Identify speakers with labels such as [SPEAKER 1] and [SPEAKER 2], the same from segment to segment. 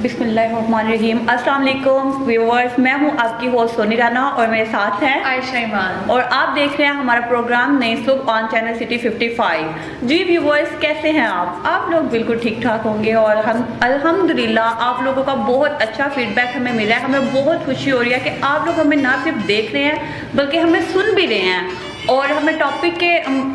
[SPEAKER 1] बिस्मिल्लाहिर्रहमानिर्रहीम। अस्सलाम वालेकुम व्यूअर्स, मैं हूं आपकी होस्ट सोनी राना और मेरे साथ हैं
[SPEAKER 2] आयशा ईमान
[SPEAKER 1] और आप देख रहे हैं हमारा प्रोग्राम नई सुबह ऑन चैनल सिटी 55। जी व्यूअर्स, कैसे हैं आप लोग बिल्कुल ठीक ठाक होंगे और हम अल्हम्दुलिल्लाह आप लोगों का बहुत अच्छा फीडबैक हमें मिला है। हमें बहुत खुशी हो रही है कि आप लोग हमें ना सिर्फ देख रहे हैं बल्कि हमें सुन भी रहे हैं और हमें टॉपिक के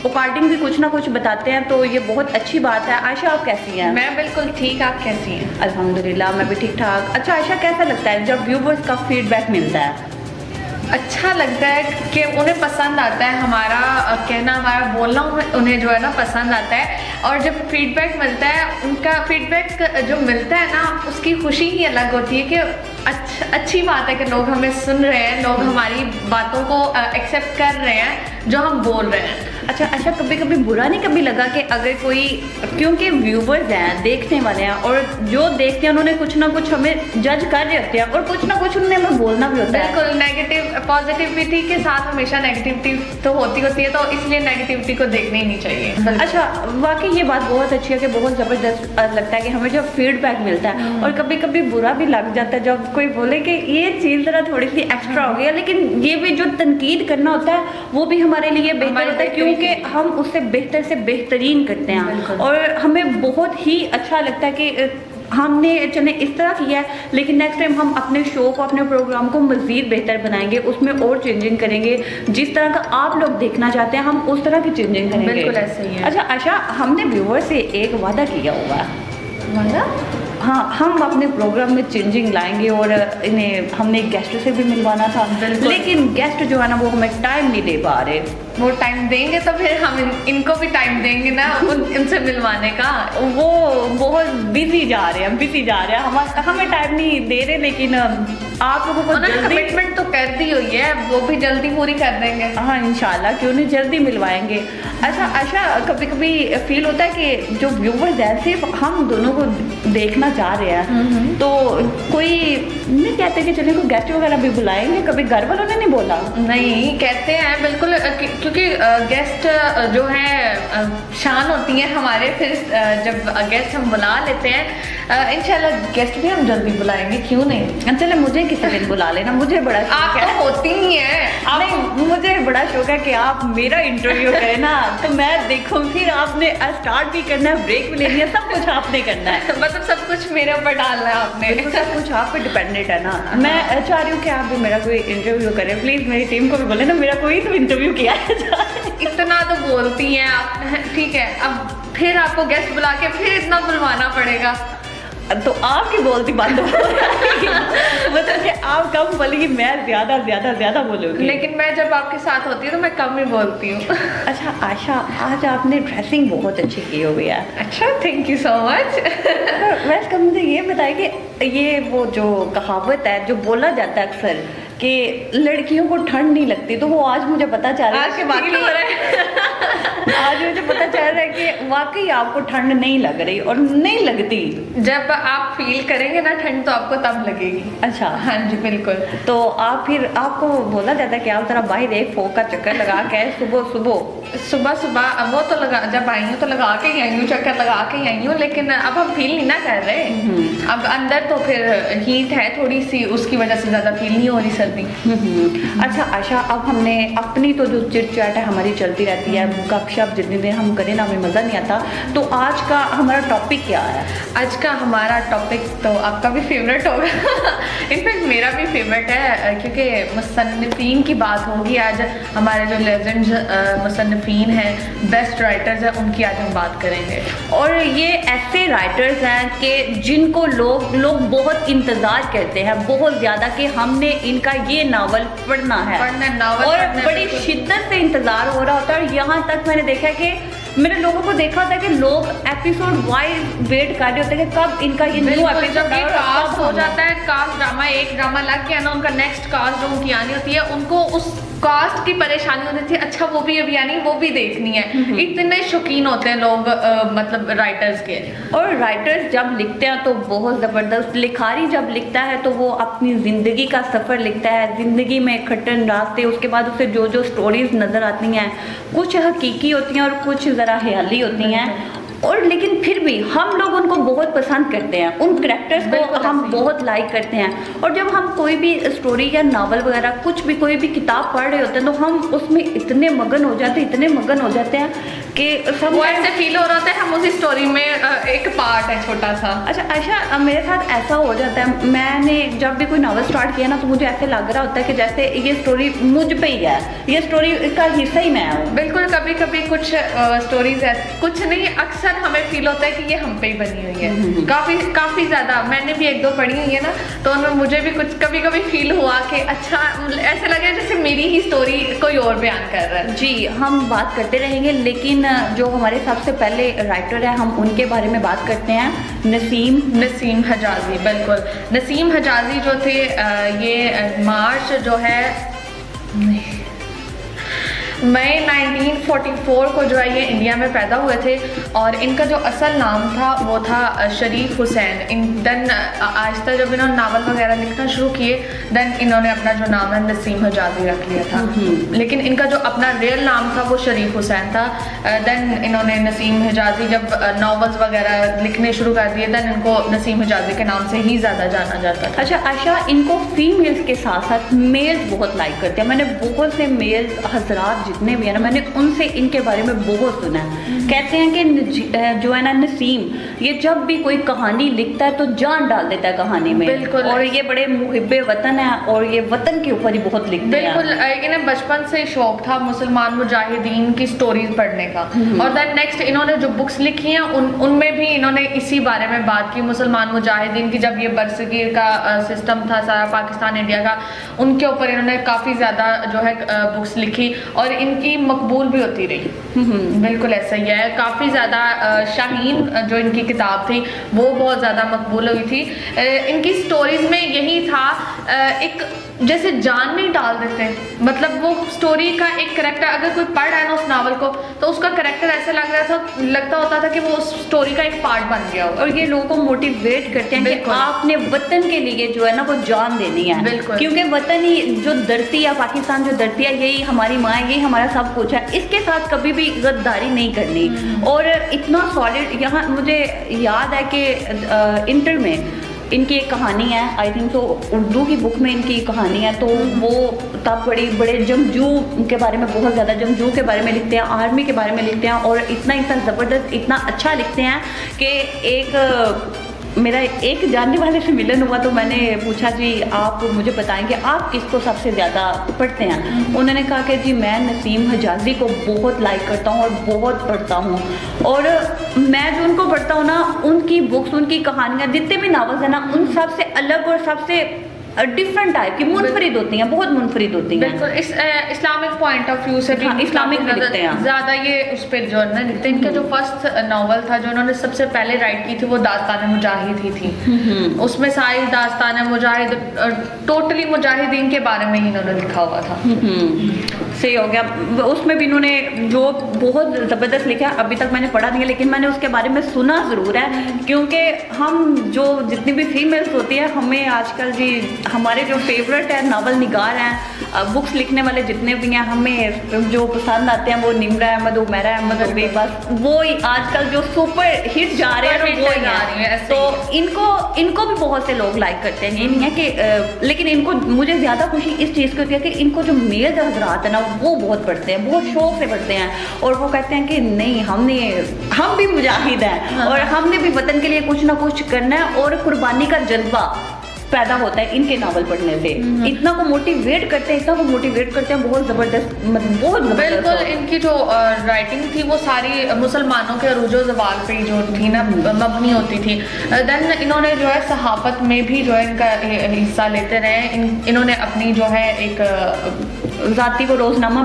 [SPEAKER 1] अकॉर्डिंग भी कुछ ना कुछ बताते हैं, तो ये बहुत अच्छी बात है। आयशा, आप कैसी हैं?
[SPEAKER 2] मैं बिल्कुल ठीक, आप कैसी हैं?
[SPEAKER 1] अल्हम्दुलिल्लाह मैं भी ठीक ठाक। अच्छा आयशा, कैसा लगता है जब व्यूवर्स का फीडबैक मिलता है?
[SPEAKER 2] अच्छा लगता है कि उन्हें पसंद आता है हमारा कहना, हमारा बोलना उन्हें जो है ना पसंद आता है। और जब फीडबैक मिलता है, उनका फीडबैक जो मिलता है ना, उसकी खुशी ही अलग होती है कि अच्छी बात है कि लोग हमें सुन रहे हैं, लोग हमारी बातों को एक्सेप्ट कर रहे हैं जो हम बोल रहे हैं।
[SPEAKER 1] अच्छा, कभी कभी बुरा नहीं कभी लगा कि अगर कोई, क्योंकि व्यूवर्स हैं, देखने वाले हैं और जो देखते हैं उन्होंने कुछ ना कुछ हमें जज कर रहे होते हैं और कुछ ना कुछ उन्हें हमें बोलना भी होता है।
[SPEAKER 2] बिल्कुल, नेगेटिव पॉजिटिविटी के साथ हमेशा नेगेटिविटी तो होती है, तो इसलिए नेगेटिविटी को देखना ही नहीं चाहिए।
[SPEAKER 1] अच्छा, वाकई ये बात बहुत अच्छी है कि बहुत ज़बरदस्त लगता है कि हमें जब फीडबैक मिलता है और कभी कभी बुरा भी लग जाता है जब कोई बोले कि ये चीज़ ज़रा थोड़ी सी एक्स्ट्रा हो गई है, लेकिन ये भी जो तनकीद करना होता है वो भी हमारे लिए बेहतर होता है क्योंकि हम उससे बेहतर से बेहतरीन करते हैं और हमें बहुत ही अच्छा लगता है कि हमने चले इस तरह किया है, लेकिन नेक्स्ट टाइम हम अपने शो को, अपने प्रोग्राम को मज़ीद बेहतर बनाएंगे, उसमें और चेंजिंग करेंगे। जिस तरह का आप लोग देखना चाहते हैं हम उस तरह की चेंजिंग करेंगे।
[SPEAKER 2] बिल्कुल ऐसे ही है।
[SPEAKER 1] अच्छा आशा, हमने व्यूअर से एक वादा किया हुआ है। हाँ, हम अपने प्रोग्राम में चेंजिंग लाएंगे और इन्हें हमने गेस्ट से भी मिलवाना था, लेकिन गेस्ट जो है ना वो हमें टाइम नहीं दे पा रहे।
[SPEAKER 2] वो टाइम देंगे तो फिर हम इनको भी टाइम देंगे ना इनसे मिलवाने का।
[SPEAKER 1] वो बहुत बिजी जा रहे हैं, हमें टाइम नहीं दे रहे, लेकिन आप लोगों को
[SPEAKER 2] कमिटमेंट तो कर दी हुई है, वो भी जल्दी पूरी कर देंगे।
[SPEAKER 1] हाँ इंशाल्लाह, क्यों नहीं, जल्दी मिलवाएंगे। अच्छा आशा, कभी कभी फील होता है कि जो व्यूवर्स हैं सिर्फ हम दोनों को देखना चाह रहे हैं, तो कोई नहीं कहते कि चलिए कोई गेस्ट वगैरह भी बुलाएंगे? कभी घर वालों ने नहीं बोला?
[SPEAKER 2] नहीं, कहते हैं बिल्कुल, क्योंकि गेस्ट जो है शान होती हैं हमारे। फिर जब गेस्ट हम बुला लेते हैं, इंशाल्लाह गेस्ट भी हम जल्दी बुलाएंगे, क्यों नहीं।
[SPEAKER 1] चले मुझे किसी दिन बुला लेना, मुझे बड़ा
[SPEAKER 2] आप तो होती ही है।
[SPEAKER 1] नहीं, मुझे बड़ा शौक है कि आप मेरा इंटरव्यू करें ना, तो मैं देखूं, फिर आपने स्टार्ट भी करना है, ब्रेक भी लेनी है, सब कुछ आपने करना है।
[SPEAKER 2] मतलब सब कुछ मेरे ऊपर डालना है आपने,
[SPEAKER 1] सब कुछ आप पे डिपेंडेंट है ना। मैं चाह रही हूँ कि आप भी मेरा कोई इंटरव्यू करें, प्लीज मेरी टीम को भी बोले ना मेरा कोई तो इंटरव्यू किया जाए।
[SPEAKER 2] इतना तो बोलती हैं आप, ठीक है, अब फिर आपको गेस्ट बुला के फिर इतना बुलवाना पड़ेगा,
[SPEAKER 1] तो आपकी बोलती बंद हो मतलब कि आप कम बोलेगी, मैं ज्यादा बोलूँगी।
[SPEAKER 2] लेकिन मैं जब आपके साथ होती हूँ तो मैं कम ही बोलती हूँ।
[SPEAKER 1] अच्छा आशा, आज आपने ड्रेसिंग बहुत अच्छी की हुई है।
[SPEAKER 2] अच्छा, थैंक यू सो मच।
[SPEAKER 1] वैसे मुझे ये बताइए कि ये वो जो कहावत है जो बोला जाता है अक्सर कि लड़कियों को ठंड नहीं लगती, तो वो आज मुझे पता चल रहा है कि आज मुझे पता चल रहा है कि वाकई आपको ठंड नहीं लग रही और नहीं लगती।
[SPEAKER 2] जब आप फील करेंगे ना ठंड तो आपको तब लगेगी।
[SPEAKER 1] अच्छा,
[SPEAKER 2] हाँ जी बिल्कुल।
[SPEAKER 1] तो आप फिर, आपको बोला जाता है कि आप जरा बाहर एक फोक का चक्कर लगा के सुबह वो तो लगा, जब आई हूँ तो लगा के ही आई हूँ, चक्कर लगा के ही आई हूँ, लेकिन अब हम फील नहीं ना कर रहे। अब अंदर तो फिर हीट है थोड़ी सी, उसकी वजह से ज़्यादा फील नहीं हो रही सर्दी। अच्छा आशा, अब हमने अपनी तो जो चिट-चैट है हमारी चलती रहती है, गपशप जितनी देर हम करें ना हमें मज़ा नहीं आता, तो आज का हमारा टॉपिक क्या है?
[SPEAKER 2] आज का हमारा टॉपिक तो आपका भी फेवरेट होगा इनफैक्ट मेरा भी फेवरेट है, क्योंकि मुसन्निफीन की बात होगी आज। हमारे जो लेजेंड्स मुसन्निफीन हैं, बेस्ट राइटर्स हैं, उनकी आज हम बात करेंगे। और
[SPEAKER 1] ये ऐसे राइटर्स हैं कि जिनको लोग बहुत इंतज़ार करते हैं, बहुत ज़्यादा, कि हमने इनका ये नावल पढ़ना है और बड़ी शिद्दत से इंतज़ार हो रहा होता है। और यहाँ तक मैंने देखा है कि मैंने लोगों को देखा था कि लोग एपिसोड वाइज वेट कर रहे होते हैं कि कब इनका ये न्यू एपिसोड
[SPEAKER 2] कास्ट हो जाता है। कास्ट ड्रामा, एक ड्रामा लग गया ना, उनका नेक्स्ट कास्ट जो उनकी आनी होती है, उनको उस कास्ट की परेशानी होती थी, अच्छा वो भी अभी आनी, वो भी देखनी है। इतने शौकीन होते हैं लोग मतलब राइटर्स के।
[SPEAKER 1] और राइटर्स जब लिखते हैं तो बहुत ज़बरदस्त, लिखारी जब लिखता है तो वो अपनी ज़िंदगी का सफ़र लिखता है, ज़िंदगी में खट्टन रास्ते, उसके बाद उसे जो स्टोरीज़ नज़र आती हैं, कुछ हकीकी होती हैं और कुछ ज़रा ख्याली होती हैं। और लेकिन फिर भी हम लोग उनको बहुत पसंद करते हैं, उन करेक्टर्स को हम बहुत लाइक करते हैं। और जब हम कोई भी स्टोरी या नावल वगैरह कुछ भी कोई भी किताब पढ़ रहे होते हैं तो हम उसमें इतने मगन हो जाते हैं, इतने मगन हो जाते हैं कि
[SPEAKER 2] वो ऐसे फील हो रहा होता है हम उसी स्टोरी में एक पार्ट है छोटा सा।
[SPEAKER 1] अच्छा आयशा, मेरे साथ ऐसा हो जाता है, मैंने जब भी कोई नावल स्टार्ट किया ना तो मुझे ऐसे लग रहा होता है कि जैसे ये स्टोरी मुझ पे ही है, ये स्टोरी का हिस्सा ही मैं हूँ।
[SPEAKER 2] बिल्कुल, कभी कभी कुछ स्टोरीज ऐसे, कुछ नहीं अक्सर हमें फील होता है कि ये हम पे ही बनी हुई है। काफी ज्यादा मैंने भी एक दो पढ़ी हुई है ना, तो उनमें मुझे भी कुछ कभी कभी फील हुआ कि अच्छा ऐसे लगे जैसे मेरी ही स्टोरी कोई और बयान कर रहा है।
[SPEAKER 1] जी, हम बात करते रहेंगे, लेकिन जो हमारे सबसे पहले राइटर है हम उनके बारे में बात करते हैं,
[SPEAKER 2] नसीम हिजाजी। बिल्कुल, नसीम हिजाजी जो थे ये मार्च जो है मई 1944 को जो है ये इंडिया में पैदा हुए थे। और इनका जो असल नाम था वो था शरीफ हुसैन। देन आहिस्ता जब इन्होंने नावल वगैरह लिखना शुरू किए देन इन्होंने अपना जो नाम है नसीम हिजाजी रख लिया था। लेकिन इनका जो अपना रियल नाम था वो शरीफ हुसैन था। देन इन्होंने नसीम हिजाजी जब नावल्स वगैरह लिखने शुरू कर दिए देन इनको नसीम हिजाजी के नाम से ही ज़्यादा जाना जाता था।
[SPEAKER 1] अच्छा आयशा, इनको फीमेल्स के साथ साथ मेल्स बहुत लाइक करते हैं। मैंने बहुत से मेल्स हजरात जितने भी है ना, मैंने उनसे इनके बारे में बहुत सुना है। कहते हैं कि जो है ना नसीम, ये जब भी कोई कहानी लिखता है तो जान डाल देता है कहानी में।
[SPEAKER 2] बिल्कुल।
[SPEAKER 1] और ये बड़े मुहिब्बे वतन है और ये वतन के ऊपर ही बहुत लिखते हैं।
[SPEAKER 2] बिल्कुल, इन्हें बचपन से शौक था मुसलमान मुजाहिदीन की स्टोरीज पढ़ने का। और देन नेक्स्ट इन्होंने जो बुक्स लिखी हैं उनमें भी इन्होंने इसी बारे में बात की। मुसलमान मुजाहिदीन की जब ये बरसगीर का सिस्टम था सारा पाकिस्तान इंडिया का, उनके ऊपर इन्होंने काफ़ी ज़्यादा जो है बुक्स लिखी और इनकी मकबूल भी होती रही। बिल्कुल ऐसा ही है। काफ़ी ज़्यादा शाहीन जो इनकी किताब थी वो बहुत ज़्यादा मकबूल हुई थी। इनकी स्टोरीज में यही था, एक जैसे जान नहीं डाल देते, मतलब वो स्टोरी का एक करेक्टर अगर कोई पढ़ रहा है ना उस नावल को तो उसका करेक्टर ऐसे लगता होता था कि वो उस स्टोरी का एक पार्ट बन गया हो।
[SPEAKER 1] और ये लोगों को मोटिवेट करते हैं कि आपने वतन के लिए जो है ना वो जान देनी है।
[SPEAKER 2] बिल्कुल,
[SPEAKER 1] क्योंकि वतन ही जो धरती है, पाकिस्तान जो धरती है, यही हमारी माँ है, यही हमारा सब कुछ है। इसके साथ कभी भी गद्दारी नहीं करनी। और इतना सॉलिड, यहाँ मुझे याद है कि इंटर में इनकी एक कहानी है, आई थिंक तो उर्दू की बुक में इनकी कहानी है, तो वो तब बड़े जंगजू के बारे में, बहुत ज़्यादा जंगजू के बारे में लिखते हैं, आर्मी के बारे में लिखते हैं। और इतना ज़बरदस्त, इतना अच्छा लिखते हैं कि मेरा एक जानने वाले से मिलन हुआ तो मैंने पूछा जी आप मुझे बताएं कि आप किसको सबसे ज़्यादा पढ़ते हैं। उन्होंने कहा कि जी मैं नसीम हिजाजी को बहुत लाइक करता हूँ और बहुत पढ़ता हूँ। और मैं जो उनको पढ़ता हूँ ना, उनकी बुक्स, उनकी कहानियाँ, जितने भी नावल्स हैं ना, उन सबसे अलग और सबसे डिफरेंट टाइप की मुनफरिद होती हैं, बहुत मुनफरिद होती हैं।
[SPEAKER 2] बिल्कुल, इस इस्लामिक पॉइंट ऑफ व्यू से भी
[SPEAKER 1] इस्लामिक में लिखते हैं
[SPEAKER 2] ज़्यादा ये उस पर जो है लिखते हैं। इनका जो फर्स्ट नावल था जो उन्होंने सबसे पहले राइट की थी वो दास्तान मुजाहिद ही थी। उसमें सारी दास्तान मुजाहिद टोटली मुजाहिदीन के बारे में ही इन्होंने लिखा हुआ था।
[SPEAKER 1] सही हो गया। उसमें भी इन्होंने जो बहुत ज़बरदस्त लिखा है, अभी तक मैंने पढ़ा नहीं है लेकिन मैंने उसके बारे में सुना ज़रूर है। क्योंकि हम जो जितनी भी फीमेल्स होती है, हमें आजकल जी हमारे जो फेवरेट है नावल निगार हैं, बुक्स लिखने वाले जितने भी हैं, हमें जो पसंद आते हैं वो निम्रा अहमद, उमैरा अहमद हो गई, बस वो ही आजकल जो सुपर हिट जा रहे हैं वो ही हैं। तो इनको भी बहुत से लोग लाइक करते हैं। ये नहीं है कि लेकिन इनको, मुझे ज़्यादा खुशी इस चीज़ की होती है कि इनको जो मेल हजरात है ना वो बहुत पढ़ते हैं, बहुत शौक से पढ़ते हैं। और वो कहते हैं कि नहीं, हम भी मुजाहिद हैं और हमने भी वतन के लिए कुछ ना कुछ करना है। और कुर्बानी का जज्बा पैदा होता है इनके नावल पढ़ने से। इतना को मोटिवेट करते हैं, बहुत ज़बरदस्त, मतलब बहुत ज़बरदस्त।
[SPEAKER 2] बिल्कुल, इनकी जो राइटिंग थी वो सारी मुसलमानों के अरूजो ज़वाल पे जो थी ना मबनी होती थी। देन इन्होंने जो है सहाफ़त में भी जो है इनका हिस्सा लेते रहे। इन्होंने अपनी जो है एक
[SPEAKER 1] ज़ाती वो रोज़नामा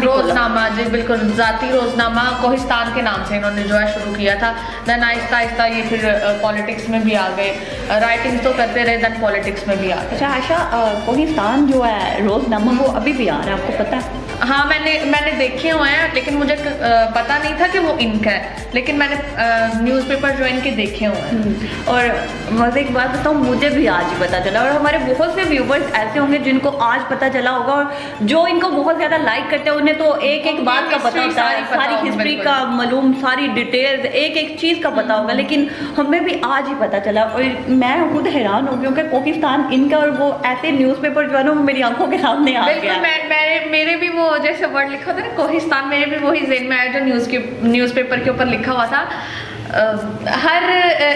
[SPEAKER 2] जी बिल्कुल, ज़ाती रोज़नामा कोहिस्तान के नाम से इन्होंने जो है शुरू किया था। देन आहिस्ता आहिस्ता ये फिर पॉलिटिक्स में भी आ गए, राइटिंग तो करते रहे, देन पॉलिटिक्स में भी आ गए।
[SPEAKER 1] अच्छा आयशा, कोहिस्तान जो है रोज़नामा वो अभी भी आ रहा है, आपको पता है?
[SPEAKER 2] हाँ मैंने देखे हुए हैं, लेकिन मुझे पता नहीं था कि वो इनका है, लेकिन मैंने न्यूज़पेपर जो इनके देखे हुए हैं।
[SPEAKER 1] और मजे की बात बताऊँ, मुझे भी आज ही पता चला, और हमारे बहुत से व्यूवर्स ऐसे होंगे जिनको आज पता चला होगा, और जो इनको बहुत ज़्यादा लाइक करते हैं उन्हें तो एक एक बात का पता होता है, सारी हिस्ट्री का मालूम, सारी डिटेल्स, एक एक चीज़ का पता होगा, लेकिन हमें भी आज ही पता चला। और मैं खुद हैरान हो गई हूँ कि कोहिस्तान इनका, और वो ऐसे न्यूज़पेपर जो है ना मेरी आंखों के सामने आ गया।
[SPEAKER 2] मेरे भी वो जैसे वर्ड लिखा होता है ना कोहिस्तान, मेरे भी वही ज़हन में आया जो न्यूज़पेपर के ऊपर लिखा हुआ था। हर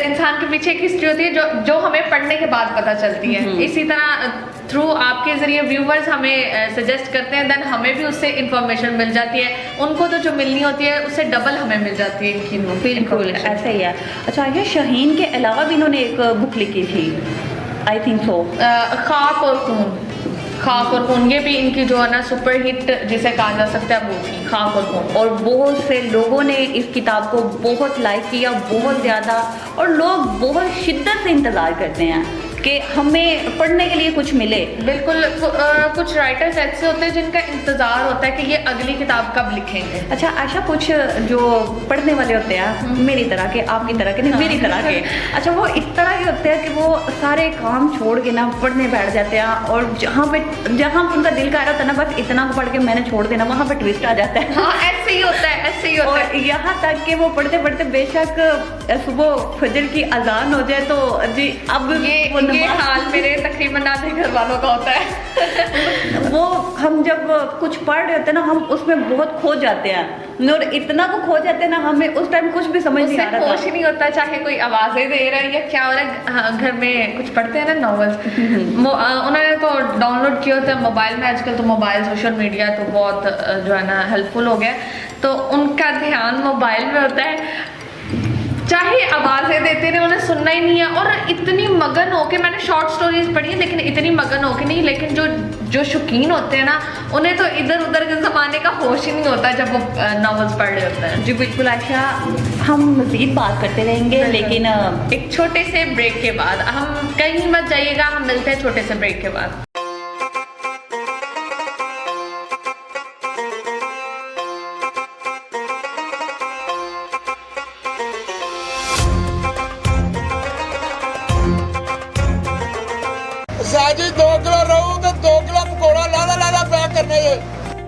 [SPEAKER 2] इंसान के पीछे एक हिस्ट्री होती है जो हमें पढ़ने के बाद पता चलती है। इसी तरह थ्रू आपके ज़रिए व्यूवर्स हमें सजेस्ट करते हैं, देन हमें भी उससे इंफॉर्मेशन मिल जाती है, उनको तो जो मिलनी होती है उससे डबल हमें मिल जाती है इनकी।
[SPEAKER 1] बिल्कुल ऐसा ही है। अच्छा, ये शाहीन के अलावा भी इन्होंने एक बुक लिखी थी, आई थिंक सो,
[SPEAKER 2] खाक और खून, ये भी इनकी जो है ना सुपर हिट जिसे कहा जा सकता है वो थी, खाक और खून।
[SPEAKER 1] और बहुत से लोगों ने इस किताब को बहुत लाइक किया, बहुत ज़्यादा, और लोग बहुत शिद्दत से इंतज़ार करते हैं कि हमें पढ़ने के लिए कुछ मिले।
[SPEAKER 2] बिल्कुल, कुछ राइटर्स ऐसे होते हैं जिनका इंतज़ार होता है कि ये अगली किताब कब लिखेंगे।
[SPEAKER 1] अच्छा आशा, कुछ जो पढ़ने वाले होते हैं मेरी तरह के, आपकी तरह के नहीं, मेरी तरह के, अच्छा वो इस तरह के होते हैं कि वो सारे काम छोड़ के ना पढ़ने बैठ जाते हैं, और जहाँ उनका दिल का रहा होता है ना, बस इतना पढ़ के मैंने छोड़ देना, वहाँ पर ट्विस्ट आ जाता है।
[SPEAKER 2] हाँ, ऐसे ही होता है, ऐसे ही होता है।
[SPEAKER 1] और यहाँ तक कि वो पढ़ते पढ़ते बेशक सुबह फजर की अजान हो जाए तो जी अब
[SPEAKER 2] ये हाल मेरे तकरीबन आधे घर वालों का होता है।
[SPEAKER 1] वो हम जब कुछ पढ़ रहे होते हैं ना, हम उसमें बहुत खो जाते हैं, और इतना को खो जाते हैं ना, हमें उस टाइम कुछ भी समझ नहीं आ रहा था।
[SPEAKER 2] होश ही नहीं होता, चाहे कोई आवाज़ें दे रहा है या क्या हो रहा है। हाँ, घर में कुछ पढ़ते हैं ना नॉवेल्स, उन्होंने तो डाउनलोड किए होते हैं मोबाइल में। आजकल तो मोबाइल, सोशल मीडिया तो बहुत जो है ना हेल्पफुल हो गया, तो उनका ध्यान मोबाइल में होता है, चाहे आवाज़ें देते रहे उन्हें सुनना ही नहीं है। और इतनी मगन होके, मैंने शॉर्ट स्टोरीज पढ़ी लेकिन इतनी मगन होके नहीं, लेकिन जो शौकीन होते हैं ना, उन्हें तो इधर उधर के ज़माने का होश ही नहीं होता जब वो नॉवेल्स पढ़ रहे होते हैं।
[SPEAKER 1] जी बिल्कुल आशा, हम मज़ीद बात करते रहेंगे, लेकिन
[SPEAKER 2] एक छोटे से ब्रेक के बाद, हम कहीं मत जाइएगा, हम मिलते हैं छोटे से ब्रेक के बाद।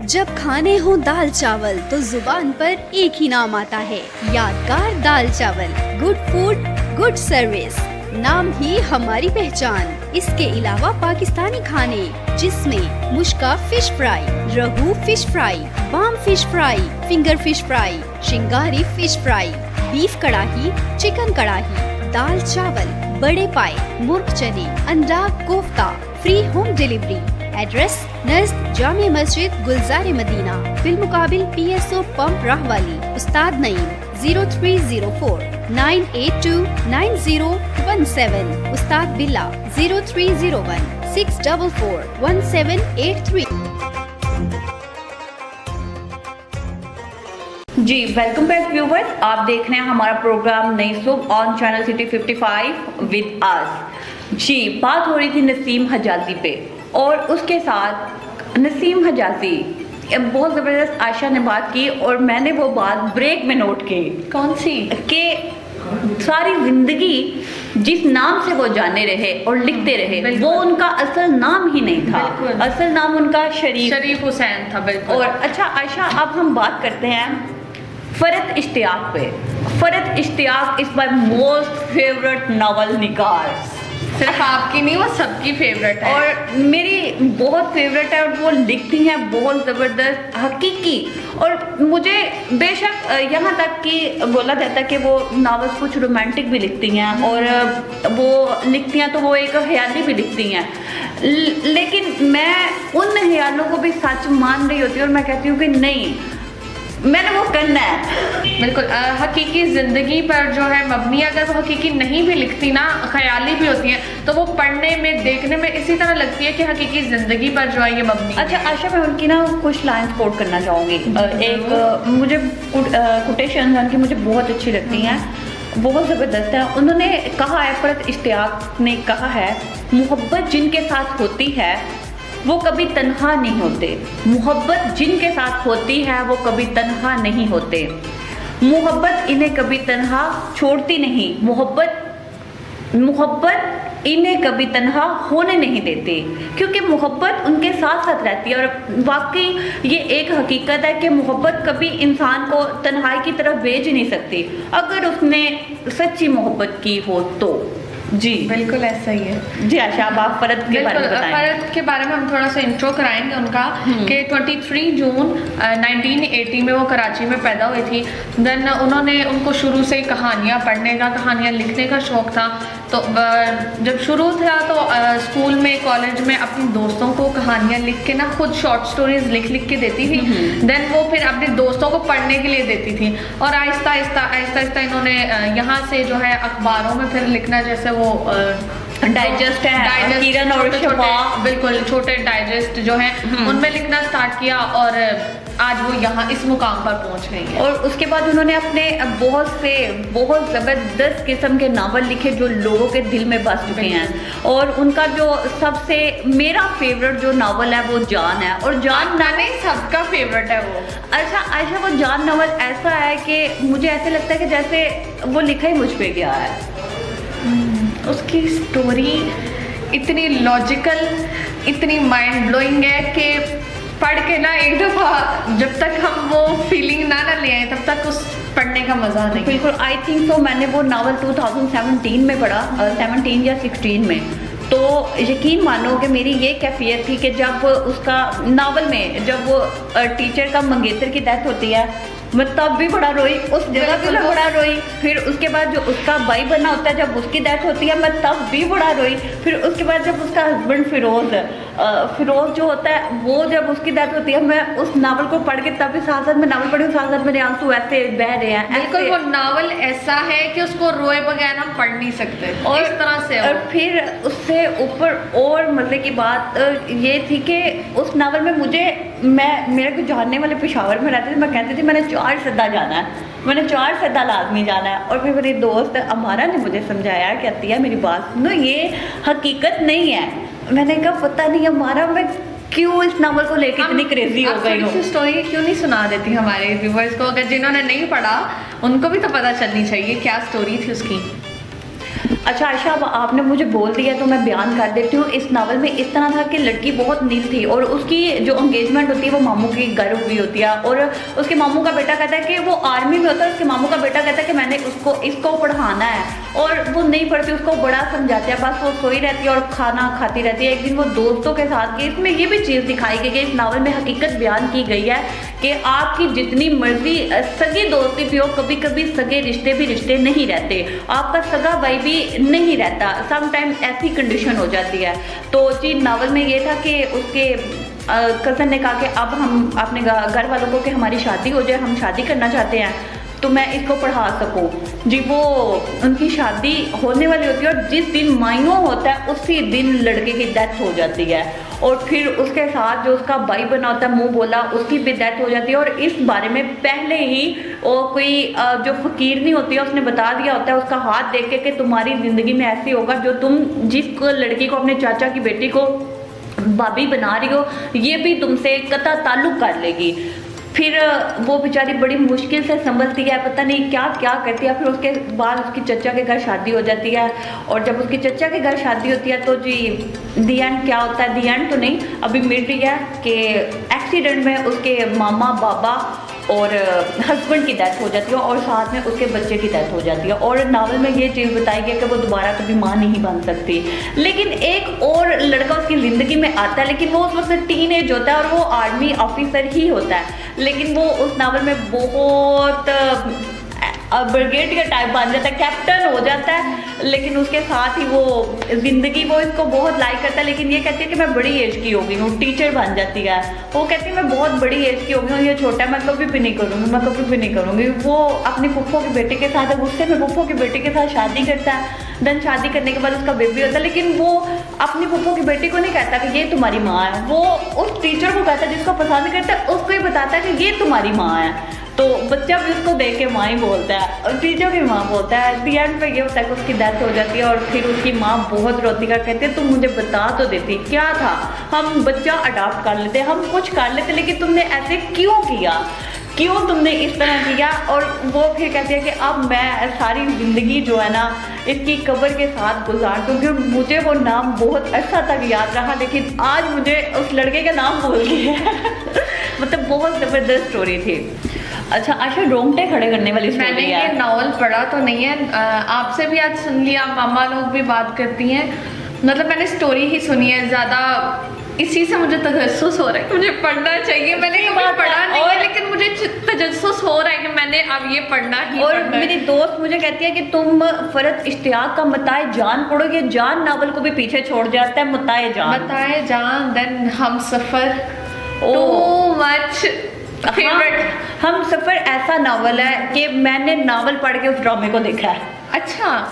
[SPEAKER 3] जब खाने हो दाल चावल तो जुबान पर एक ही नाम आता है, यादगार दाल चावल। गुड फूड, गुड सर्विस, नाम ही हमारी पहचान। इसके अलावा पाकिस्तानी खाने, जिसमें मुश्का फिश फ्राई, रहू फिश फ्राई, बाम fish fry, finger fish fry, शिंगारी fish fry, beef karahi, chicken karahi, दाल चावल, बड़े पाए, मुर्ग चने, अंडा कोफ्ता, फ्री होम डिलीवरी। एड्रेस नज़द जामे मस्जिद, गुलजार मदीना, बिलमुकाबिल PSO पंप राहवाली। उस्ताद नईम 0304 982 9017। उस्ताद बिल्ला 0301 644 1783।
[SPEAKER 1] जी वेलकम बैक व्यूवर्स, आप देख रहे हैं हमारा प्रोग्राम नई सुबह on channel city 55 with us. जी, बात हो रही थी नसीम हजाजी पे, और उसके साथ नसीम हजाजी, बहुत ज़बरदस्त आयशा ने बात की, और मैंने वो बात ब्रेक में नोट की।
[SPEAKER 2] कौन सी?
[SPEAKER 1] कि सारी ज़िंदगी जिस नाम से वो जाने रहे और लिखते रहे, वो उनका असल नाम ही नहीं था। असल नाम उनका शरीफ
[SPEAKER 2] हुसैन था। बिल्कुल।
[SPEAKER 1] और अच्छा आयशा, अब हम बात करते हैं फ़रत इश्तियाक पे। Farhat Ishtiaq is my most favourite novel निगार।
[SPEAKER 2] सिर्फ आपकी नहीं, वो सबकी फेवरेट है,
[SPEAKER 1] और मेरी बहुत फेवरेट है। और वो लिखती हैं बहुत ज़बरदस्त, हकीकी। और मुझे बेशक यहाँ तक कि बोला जाता है कि वो नावल्स कुछ रोमांटिक भी लिखती हैं, और वो लिखती हैं तो वो एक ख्याली भी लिखती हैं, लेकिन मैं उन ख्यालों को भी सच मान रही होती हूँ, और मैं कहती हूँ कि नहीं, मैंने वो करना है।
[SPEAKER 2] बिल्कुल, हकीकी ज़िंदगी पर जो है मबनी, अगर वो हकीकी नहीं भी लिखती ना, ख्याली भी होती हैं, तो वो पढ़ने में, देखने में इसी तरह लगती है कि हकीकी ज़िंदगी पर जो है ये मबनी।
[SPEAKER 1] अच्छा आशा, मैं उनकी ना कुछ लाइन्स कोट करना चाहूँगी। एक मुझे कोटेशन उनकी मुझे बहुत अच्छी लगती हैं, बहुत ज़बरदस्त है। उन्होंने कहा है, फ़रत इश्तियाक ने कहा है, मोहब्बत जिनके साथ होती है वो कभी तन्हा नहीं होते। मोहब्बत जिनके साथ होती है वो कभी तन्हा नहीं होते। मोहब्बत इन्हें कभी तन्हा छोड़ती नहीं। मोहब्बत इन्हें कभी तन्हा होने नहीं देती, क्योंकि मोहब्बत उनके साथ साथ रहती है। और वाकई ये एक हकीकत है कि मोहब्बत कभी इंसान को तन्हाई की तरफ भेज नहीं सकती, अगर उसने सच्ची मोहब्बत की हो तो। जी
[SPEAKER 2] बिल्कुल ऐसा ही है।
[SPEAKER 1] जी आशा, अब आप फरद के बारे में बताएं।
[SPEAKER 2] फरद के बारे में हम थोड़ा सा इंट्रो कराएंगे उनका कि 23 जून 1980 में वो कराची में पैदा हुई थी। देन उनको शुरू से कहानियाँ पढ़ने का, कहानियाँ लिखने का शौक़ था। तो जब शुरू था तो स्कूल में, कॉलेज में अपने दोस्तों को कहानियाँ लिख के ना खुद शॉर्ट स्टोरीज लिख के देती थी। देन वो फिर अपने दोस्तों को पढ़ने के लिए देती थी, और आहिस्ता आहिस्ता इन्होंने यहाँ से जो है अखबारों में फिर लिखना, जैसे वो
[SPEAKER 1] डाइजेस्ट है, किरण और शफा,
[SPEAKER 2] बिल्कुल छोटे डाइजेस्ट जो है उनमें लिखना स्टार्ट किया, और आज वो यहाँ इस मुकाम पर पहुँच गई है।
[SPEAKER 1] और उसके बाद उन्होंने अपने बहुत ज़बरदस्त किस्म के नावल लिखे जो लोगों के दिल में बस चुके हैं। और उनका जो सबसे मेरा फेवरेट जो नावल है वो जान है। और जान
[SPEAKER 2] नहीं, सबका फेवरेट है वो।
[SPEAKER 1] अच्छा आयशा, वो जान नावल ऐसा है कि मुझे ऐसे लगता है कि जैसे वो लिखा ही मुझ पे गया है।
[SPEAKER 2] उसकी स्टोरी इतनी लॉजिकल, इतनी माइंड ब्लोइंग है कि पढ़ के ना एक दफ़ा जब तक हम वो फीलिंग ना ले आए तब तक उस पढ़ने का मज़ा नहीं।
[SPEAKER 1] बिल्कुल, आई थिंक तो मैंने वो नावल 2017 में पढ़ा, 17 या 16 में। तो यकीन मानो कि मेरी ये कैफियत थी कि जब उसका नावल में जब वो टीचर का मंगेतर की डेथ होती है, मैं तब भी बड़ा रोई, उस जगह भी मैं बड़ा रोई। फिर उसके बाद जो उसका भाई बना होता है, जब उसकी डेथ होती है, मैं तब भी बड़ा रोई। फिर उसके बाद जब उसका हस्बैंड फिरोज जो होता है, वो जब उसकी डेथ होती है, मैं उस नावल को पढ़ के तब भी साथ साथ में नावल पढ़ी, साथ साथ मेरे आंसू ऐसे बह रहे हैं।
[SPEAKER 2] बिल्कुल, वो नावल ऐसा है कि उसको रोए बगैर हम पढ़ नहीं सकते, और इस तरह से।
[SPEAKER 1] और फिर उससे ऊपर और मजे की बात ये थी कि उस नावल में मेरे को जानने वाले पेशावर में रहते थे, मैं कहती थी मैंने 4 सदा जाना है, मैंने 4 सदा लाजमी जाना है। और फिर मेरी दोस्त अमारा ने मुझे समझाया कि अतिया मेरी बात सुनो, ये हकीकत नहीं है। मैंने कहा पता नहीं अमारा, मैं क्यों इस नावल को लेकर इतनी क्रेजी हो गई हूँ।
[SPEAKER 2] स्टोरी क्यों नहीं सुना देती हमारे व्यूवर्स को, अगर जिन्होंने नहीं पढ़ा उनको भी तो पता चलनी चाहिए क्या स्टोरी थी उसकी।
[SPEAKER 1] अच्छा आयशा, अब आपने मुझे बोल दिया तो मैं बयान कर देती हूँ। इस नावल में इस तरह था कि लड़की बहुत नील थी, और उसकी जो एंगेजमेंट होती है वो मामू के घर हुई होती है। और उसके मामू का बेटा कहता है कि वो आर्मी में होता है, उसके मामू का बेटा कहता है कि मैंने इसको पढ़ाना है, और वो नहीं पढ़ती, उसको बड़ा समझाते हैं, बस वो सोई रहती है और खाना खाती रहती है। एक दिन वो दोस्तों के साथ गई। इसमें ये भी चीज़ दिखाई गई है, इस नावल में हकीकत बयान की गई है कि आपकी जितनी मर्जी सगी दोस्ती भी हो, कभी कभी सगे रिश्ते भी रिश्ते नहीं रहते, आपका सगा भाई भी नहीं रहता, समटाइम ऐसी कंडीशन हो जाती है। तो जी नावल में ये था कि उसके कज़न ने कहा कि अब हम अपने घर वालों को कि हमारी शादी हो जाए, हम शादी करना चाहते हैं, तो मैं इसको पढ़ा सकूं। जी वो उनकी शादी होने वाली होती है, और जिस दिन मायनो होता है उसी दिन लड़के की डेथ हो जाती है। और फिर उसके साथ जो उसका भाई बना होता है मुँह बोला, उसकी भी डेथ हो जाती है। और इस बारे में पहले ही कोई जो फकीर नहीं होती है उसने बता दिया होता है उसका हाथ देख के कि तुम्हारी ज़िंदगी में ऐसी होगा, जो तुम जिस लड़की को अपने चाचा की बेटी को भाभी बना रही हो, ये भी तुमसे कता ताल्लुक कर लेगी। फिर वो बेचारी बड़ी मुश्किल से संभलती है, पता नहीं क्या क्या करती है। फिर उसके बाद उसकी चचा के घर शादी हो जाती है, और जब उसकी चचा के घर शादी होती है तो जी दी एंड क्या होता है, दी एंड तो नहीं, अभी मिल रही है कि एक्सीडेंट में उसके मामा बाबा और हस्बैंड की डेथ हो जाती है, और साथ में उसके बच्चे की डेथ हो जाती है। और नावल में ये चीज़ बताई गई कि वो दोबारा कभी माँ नहीं बन सकती। लेकिन एक और लड़का उसकी ज़िंदगी में आता है, लेकिन वो उस वक्त टीनेज होता है, और वो आर्मी ऑफिसर ही होता है। लेकिन वो उस नावल में बहुत ब्रिगेडियर टाइप बन जाता है, कैप्टन हो जाता है। लेकिन उसके साथ ही वो ज़िंदगी वो इसको बहुत लाइक करता है, लेकिन ये कहती है कि मैं बड़ी एज की हो गई हूँ, टीचर बन जाती है। वो कहती है मैं बहुत बड़ी एज की हो गई हूँ, ये छोटा है, मैं कभी भी नहीं करूँगी, मैं कभी भी नहीं करूँगी। वो अपनी फुफ्फो की बेटे के साथ गुस्से में फुफ्फो की बेटे के साथ शादी करता है। देन शादी करने के बाद उसका बेबी होता है, लेकिन वो अपनी फुफ्फो की बेटी को नहीं कहता कि ये तुम्हारी माँ है, वो उस टीचर को कहता है जिसको पसंद करता है, उसको ही बताता है कि ये तुम्हारी माँ है। तो बच्चा भी उसको देख के माँ ही बोलता है और टीचर भी माँ बोलता है। दी एंड पे ये होता है कि उसकी डेथ हो जाती है और फिर उसकी माँ बहुत रोती का कहती है तुम मुझे बता तो देती, क्या था, हम बच्चा अडॉप्ट कर लेते, हम कुछ कर लेते, लेकिन तुमने ऐसे क्यों किया, क्यों तुमने इस तरह किया। और वो फिर कहती है कि अब मैं सारी ज़िंदगी जो है ना इसकी कब्र के साथ गुजार दूँ, क्योंकि मुझे वो नाम बहुत अर्सा तक याद रहा, लेकिन आज मुझे उस लड़के का नाम भूल गया। मतलब बहुत ज़बरदस्त स्टोरी थी। अच्छा आशा, रोंगटे खड़े करने वाली
[SPEAKER 2] मैंने
[SPEAKER 1] स्टोरी
[SPEAKER 2] ये
[SPEAKER 1] है।
[SPEAKER 2] नॉवल पढ़ा तो नहीं है, आपसे भी आज सुन लिया, मामा लोग भी बात करती हैं, मतलब मैंने स्टोरी ही सुनी है ज़्यादा, इसी से मुझे तजस्सुस हो रहा है कि मुझे पढ़ना चाहिए। मैंने कभी पढ़ा नहीं है, लेकिन मुझे तजस्सुस हो रहा है कि मैंने अब ये पढ़ना ही
[SPEAKER 1] और
[SPEAKER 2] पढ़ना है।
[SPEAKER 1] मेरी दोस्त मुझे कहती है कि तुम फरत इश्तियाक का मताए जान पढ़ो, ये जान नावल को भी पीछे छोड़ जाता है। मताए जान,
[SPEAKER 2] बताए जान, then Humsafar,
[SPEAKER 1] oh.
[SPEAKER 2] Too much favourite.
[SPEAKER 1] Humsafar ऐसा नावल है कि मैंने नावल पढ़ के उस ड्रामे को देखा है।
[SPEAKER 2] अच्छा,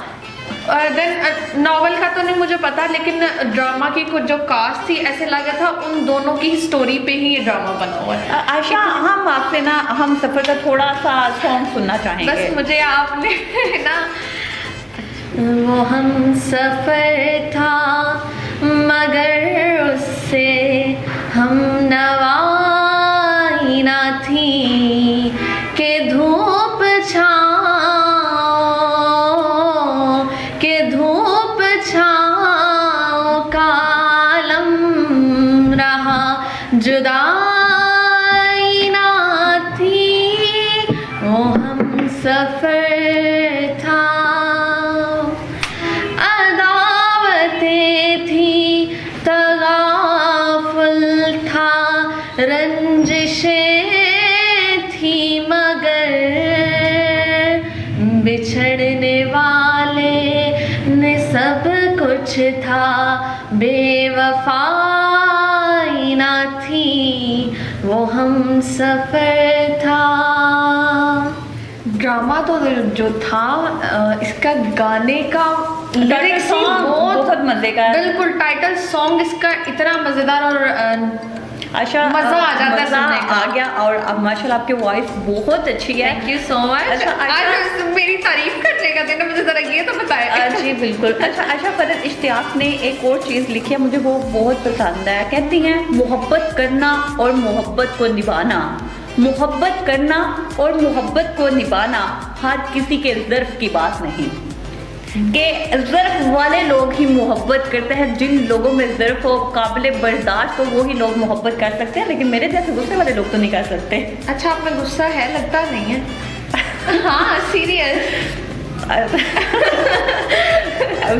[SPEAKER 2] देन नॉवल का तो नहीं मुझे पता, लेकिन ड्रामा की कुछ जो कास्ट थी ऐसे लगा था उन दोनों की स्टोरी पे ही ये ड्रामा बना हुआ है।
[SPEAKER 1] आशा, हम आपसे ना हम सफर का थोड़ा सा सॉन्ग सुनना चाहेंगे।
[SPEAKER 2] बस मुझे आपने ना, वो हम सफर था मगर उससे हम नवाई ना थी कि धूप छाओ, के धूप छाओ कालम रहा, जुदाई ना थी, वो हम सफर था। अदावतें थी, तगाफुल था, रंजिशें थी मगर बिछड़ने वाले ने सब कुछ था, बेवफाई ना थी, वो हम सफर था। ड्रामा तो जो था, इसका गाने का लिरिक्स ही
[SPEAKER 1] बहुत मजे का है।
[SPEAKER 2] बिल्कुल, टाइटल सॉन्ग इसका इतना मजेदार और
[SPEAKER 1] आशा,
[SPEAKER 2] मजा आ जाता है
[SPEAKER 1] मजा
[SPEAKER 2] सुनने का।
[SPEAKER 1] आ गया। और अब माशाल्लाह आपकी वॉइस बहुत अच्छी है।
[SPEAKER 2] Thank you so much.
[SPEAKER 1] अच्छा,
[SPEAKER 2] आज मेरी तारीफ करने का दिन है, मुझे जरा ये तो बताए।
[SPEAKER 1] जी बिल्कुल। अच्छा आशा, फरत इश्तियाक ने एक और चीज़ लिखी है, मुझे वो बहुत पसंद है। कहती हैं मोहब्बत करना और मोहब्बत को निभाना, मोहब्बत करना और मोहब्बत को निभाना हर किसी के ज़र्फ़ की बात नहीं, कि ज़र्फ़ वाले लोग ही मोहब्बत करते हैं। जिन लोगों में ज़र्फ़ हो, काबिल बर्दाश्त हो, वो ही लोग मोहब्बत कर सकते हैं, लेकिन मेरे जैसे गुस्से वाले लोग तो नहीं कर सकते।
[SPEAKER 2] अच्छा, आप में गुस्सा है, लगता नहीं है। हाँ सीरियस।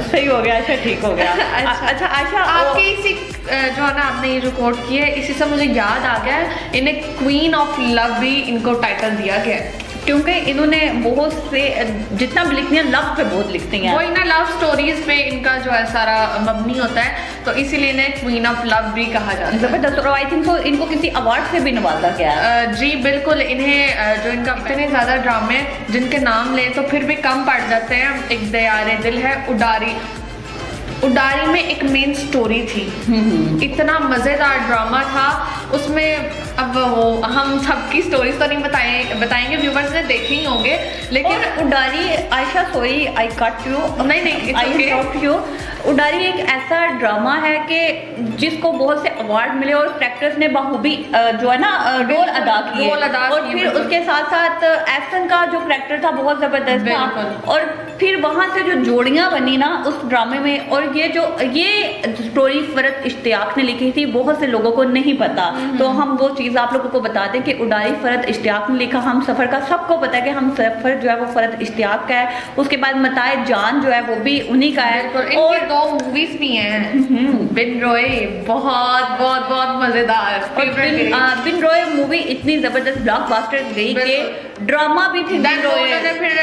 [SPEAKER 1] सही हो गया, अच्छा ठीक हो गया। अच्छा आशा,
[SPEAKER 2] आपके इसी जो है ना आपने ये जो कोट की है, इसी से मुझे याद आ गया है, इन्हें क्वीन ऑफ लव भी इनको टाइटल दिया गया है,
[SPEAKER 1] क्योंकि इन्होंने बहुत से जितना भी लिखती हैं लव पे बहुत लिखती हैं।
[SPEAKER 2] वही ना, लव स्टोरीज पे इनका जो है सारा मबनी होता है, तो इसीलिए इन्हें क्वीन ऑफ लव भी कहा जाता है।
[SPEAKER 1] जबरदस्त। और आई थिंक तो इनको किसी अवार्ड से भी नवाजा गया है।
[SPEAKER 2] जी बिल्कुल, इन्हें जो इनका इतने ज़्यादा ड्रामे जिनके नाम लें तो फिर भी कम पड़ जाते हैं। एक दयारे दिल है, उडारी, उडारी में एक मेन स्टोरी थी, इतना मज़ेदार ड्रामा था उसमें। अब वो हम सबकी स्टोरीज तो नहीं बताएंगे, व्यूवर्स ने देखे ही होंगे, लेकिन
[SPEAKER 1] Udaari, Ayesha sorry I cut you,
[SPEAKER 2] नहीं,
[SPEAKER 1] आई स्टॉप यू। उडारी एक ऐसा ड्रामा है कि जिसको बहुत से अवार्ड मिले और एक्ट्रेस ने बाखूबी जो है ना रोल अदा किए।
[SPEAKER 2] रोल अदा
[SPEAKER 1] और
[SPEAKER 2] किए,
[SPEAKER 1] फिर
[SPEAKER 2] बिल्कुल।
[SPEAKER 1] उसके साथ साथ एक्शन का जो करैक्टर था बहुत ज़बरदस्त था। और फिर वहाँ से जो जोड़ियाँ बनी ना उस ड्रामे में, और ये स्टोरी फरत इश्तियाक ने लिखी थी, बहुत से लोगों को नहीं पता, तो हम वो चीज़ आप लोगों को बता दें कि उडारी फरत इश्तियाक ने लिखा। हम सफ़र का सबको पता है कि हम सफ़र जो है वो फरत इश्तियाक का है। उसके बाद मताए जान जो है वो भी उन्हीं का है।
[SPEAKER 2] और 2 मूवीज भी हैं, बिन रोए, बहुत बहुत बहुत मजेदार।
[SPEAKER 1] बिन रोए मूवी इतनी जबरदस्त ब्लॉकबस्टर गई कि ड्रामा भी थी बिन रोए।
[SPEAKER 2] फिर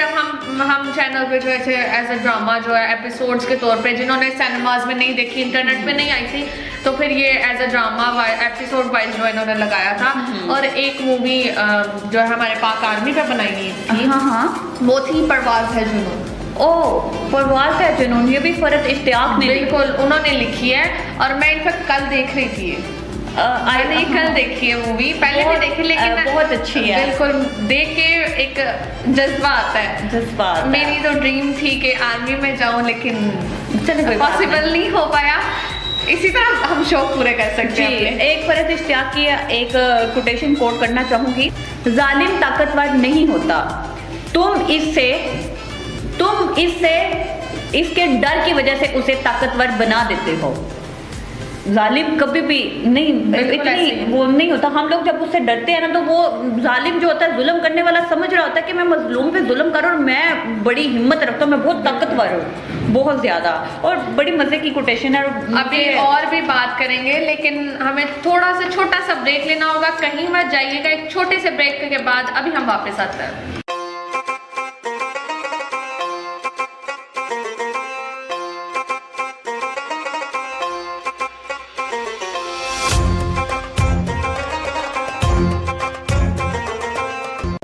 [SPEAKER 2] हम चैनल पे जो है एज अ ड्रामा जो है एपिसोड्स के तौर पे, जिन्होंने सिनेमाज में नहीं देखी, इंटरनेट पे नहीं आई थी, तो फिर ये as a drama episode wise जो इन्होंने लगाया था। और एक मूवी जो है हमारे पाक आर्मी पे बनाई गई थी,
[SPEAKER 1] हाँ,
[SPEAKER 2] वो थी परवाज़ है जुनून।
[SPEAKER 1] ओ, परवाज़ है जुनून, ये भी फरत इश्तियाक ने
[SPEAKER 2] बिल्कुल उन्होंने लिखी है, और मैं इनफैक्ट कल देख रही थी। मैंने कल देखी है मूवी, पहले भी देखी लेकिन
[SPEAKER 1] बहुत अच्छी है।
[SPEAKER 2] बिल्कुल देख के एक जज्बा आता है।
[SPEAKER 1] जज्बा
[SPEAKER 2] मेरी तो ड्रीम थी कि आर्मी में जाऊं, लेकिन
[SPEAKER 1] चलो
[SPEAKER 2] पॉसिबल नहीं हो पाया। इसी तरह हम शौक पूरे कर सकते हैं अपने।
[SPEAKER 1] एक फरहत इश्तियाक की एक कोटेशन कोट करना चाहूंगी। जालिम ताकतवर नहीं होता, तुम इससे इसके डर की वजह से उसे ताकतवर बना देते हो। जालिम कभी भी नहीं इतनी वो नहीं होता। हम लोग जब उससे डरते हैं ना, तो वो जालिम जो होता है, जुल्म करने वाला, समझ रहा होता है कि मैं मजलूम पे जुल्म कर रहा हूँ, मैं बड़ी हिम्मत रखता हूँ, मैं बहुत ताकतवर हूँ, बहुत ज्यादा। और बड़ी मजे की कोटेशन है।
[SPEAKER 2] अभी और भी बात करेंगे, लेकिन हमें थोड़ा सा छोटा सा ब्रेक लेना होगा। कहीं मत जाइएगा, एक छोटे से ब्रेक के बाद अभी हम वापस आते हैं।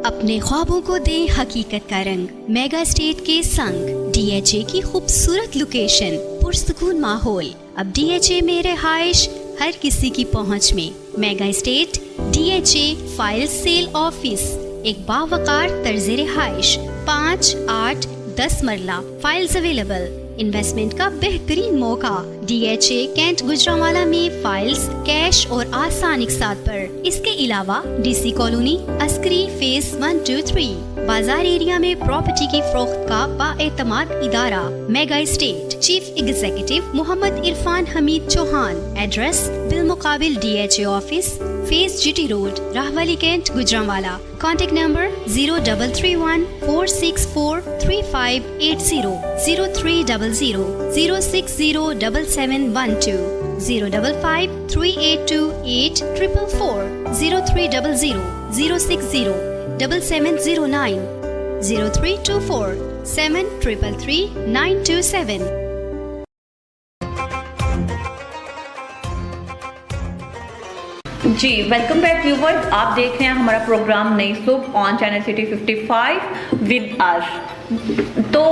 [SPEAKER 3] अपने ख्वाबों को दें हकीकत का रंग, मेगा स्टेट के संग। DHA की खूबसूरत लोकेशन, पुरसुकून माहौल, अब DHA में रिहाइश हर किसी की पहुंच में। Mega state DHA file sale office, एक बावकार तर्ज रिहाइश, 5, 8, 10 मरला फाइल्स अवेलेबल। इन्वेस्टमेंट का बेहतरीन मौका। DHA कैंट गुजरांवाला में फाइल्स कैश और आसान इकसात पर। इसके अलावा DC कॉलोनी, अस्करी फेज 1, 2, 3 बाजार एरिया में प्रॉपर्टी की फरोख्त का बाएतमाद इदारा mega estate. Chief executive Mohammad Irfan Hameed Chauhan. Address बिलमुकाबिल DHA office, phase GT road, Rahwali cantt Gujranwala. Contact number 0331 464 3580, 0300 060 7712, 055 382 8444, 0300 060 7709, 0324 7333 927।
[SPEAKER 1] जी वेलकम बैक व्यूवर्स, आप देख रहे हैं हमारा प्रोग्राम नई सुबह ऑन चैनल सिटी 55 विद अस। तो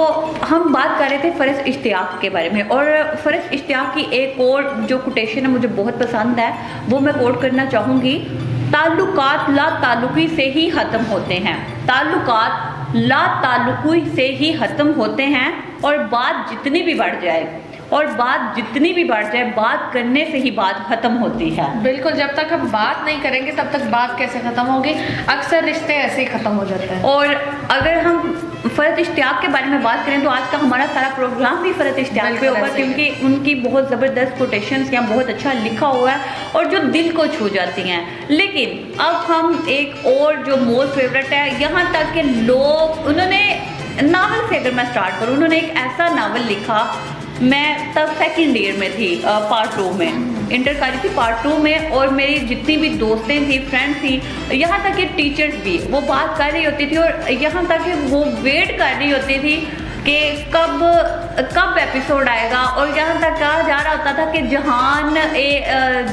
[SPEAKER 1] हम बात कर रहे थे फ़रज़ इश्तियाक के बारे में, और फ़रज़ इश्तियाक की एक और जो कोटेशन है मुझे बहुत पसंद है, वो मैं कोट करना चाहूँगी। ताल्लुकात ला ताल्लुकी से ही ख़त्म होते हैं, ताल्लुकात ला ताल्लुकी से ही ख़त्म होते हैं, और बात जितनी भी बढ़ जाए बात करने से ही बात खत्म होती है।
[SPEAKER 2] बिल्कुल, जब तक हम बात नहीं करेंगे तब तक बात कैसे खत्म होगी। अक्सर रिश्ते ऐसे ही खत्म हो जाते हैं।
[SPEAKER 1] और अगर हम फ़रज़ इश्तियाक के बारे में बात करें तो आज का हमारा सारा प्रोग्राम भी फ़रज़ इश्तियाक पे होगा, क्योंकि उनकी बहुत ज़बरदस्त कोटेशंस यहाँ बहुत अच्छा लिखा हुआ है और जो दिल को छू जाती हैं। लेकिन अब हम एक और जो मोस्ट फेवरेट है, यहाँ तक कि लोग, उन्होंने नावल से अगर मैं स्टार्ट करूँ, उन्होंने एक ऐसा नावल लिखा, मैं तब सेकंड ईयर में थी, पार्ट 2 में इंटर कर रही थी, पार्ट 2 में, और मेरी जितनी भी दोस्तें थी, फ्रेंड्स थी, यहाँ तक कि टीचर्स भी वो बात कर रही होती थी, और यहाँ तक कि वो वेट कर रही होती थी कि कब एपिसोड आएगा। और यहाँ तक कहा जा रहा होता था कि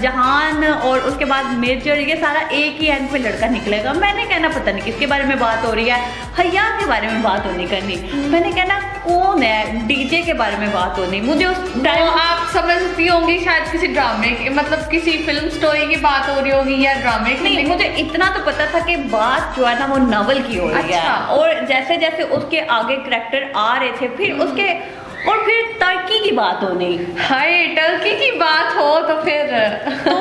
[SPEAKER 1] जहान और उसके बाद मेजर, ये सारा एक ही एंड पे लड़का निकलेगा। मैंने कहना पता नहीं किसके बारे में बात हो रही है, हया के बारे में बात होनी करनी, मैंने कहना कौन है, डीजे के बारे में बात होनी। मुझे उस टाइम
[SPEAKER 2] आप समझती होंगी शायद किसी ड्रामे की, मतलब किसी फिल्म स्टोरी की बात हो रही होगी या ड्रामे की।
[SPEAKER 1] नहीं, मुझे इतना तो पता था कि बात जो है ना वो नॉवल की हो रही है। और जैसे जैसे उसके आगे करैक्टर आ रहे थे, फिर टर्की की बात होनी।
[SPEAKER 2] हाय, टर्की की बात हो तो फिर
[SPEAKER 1] तो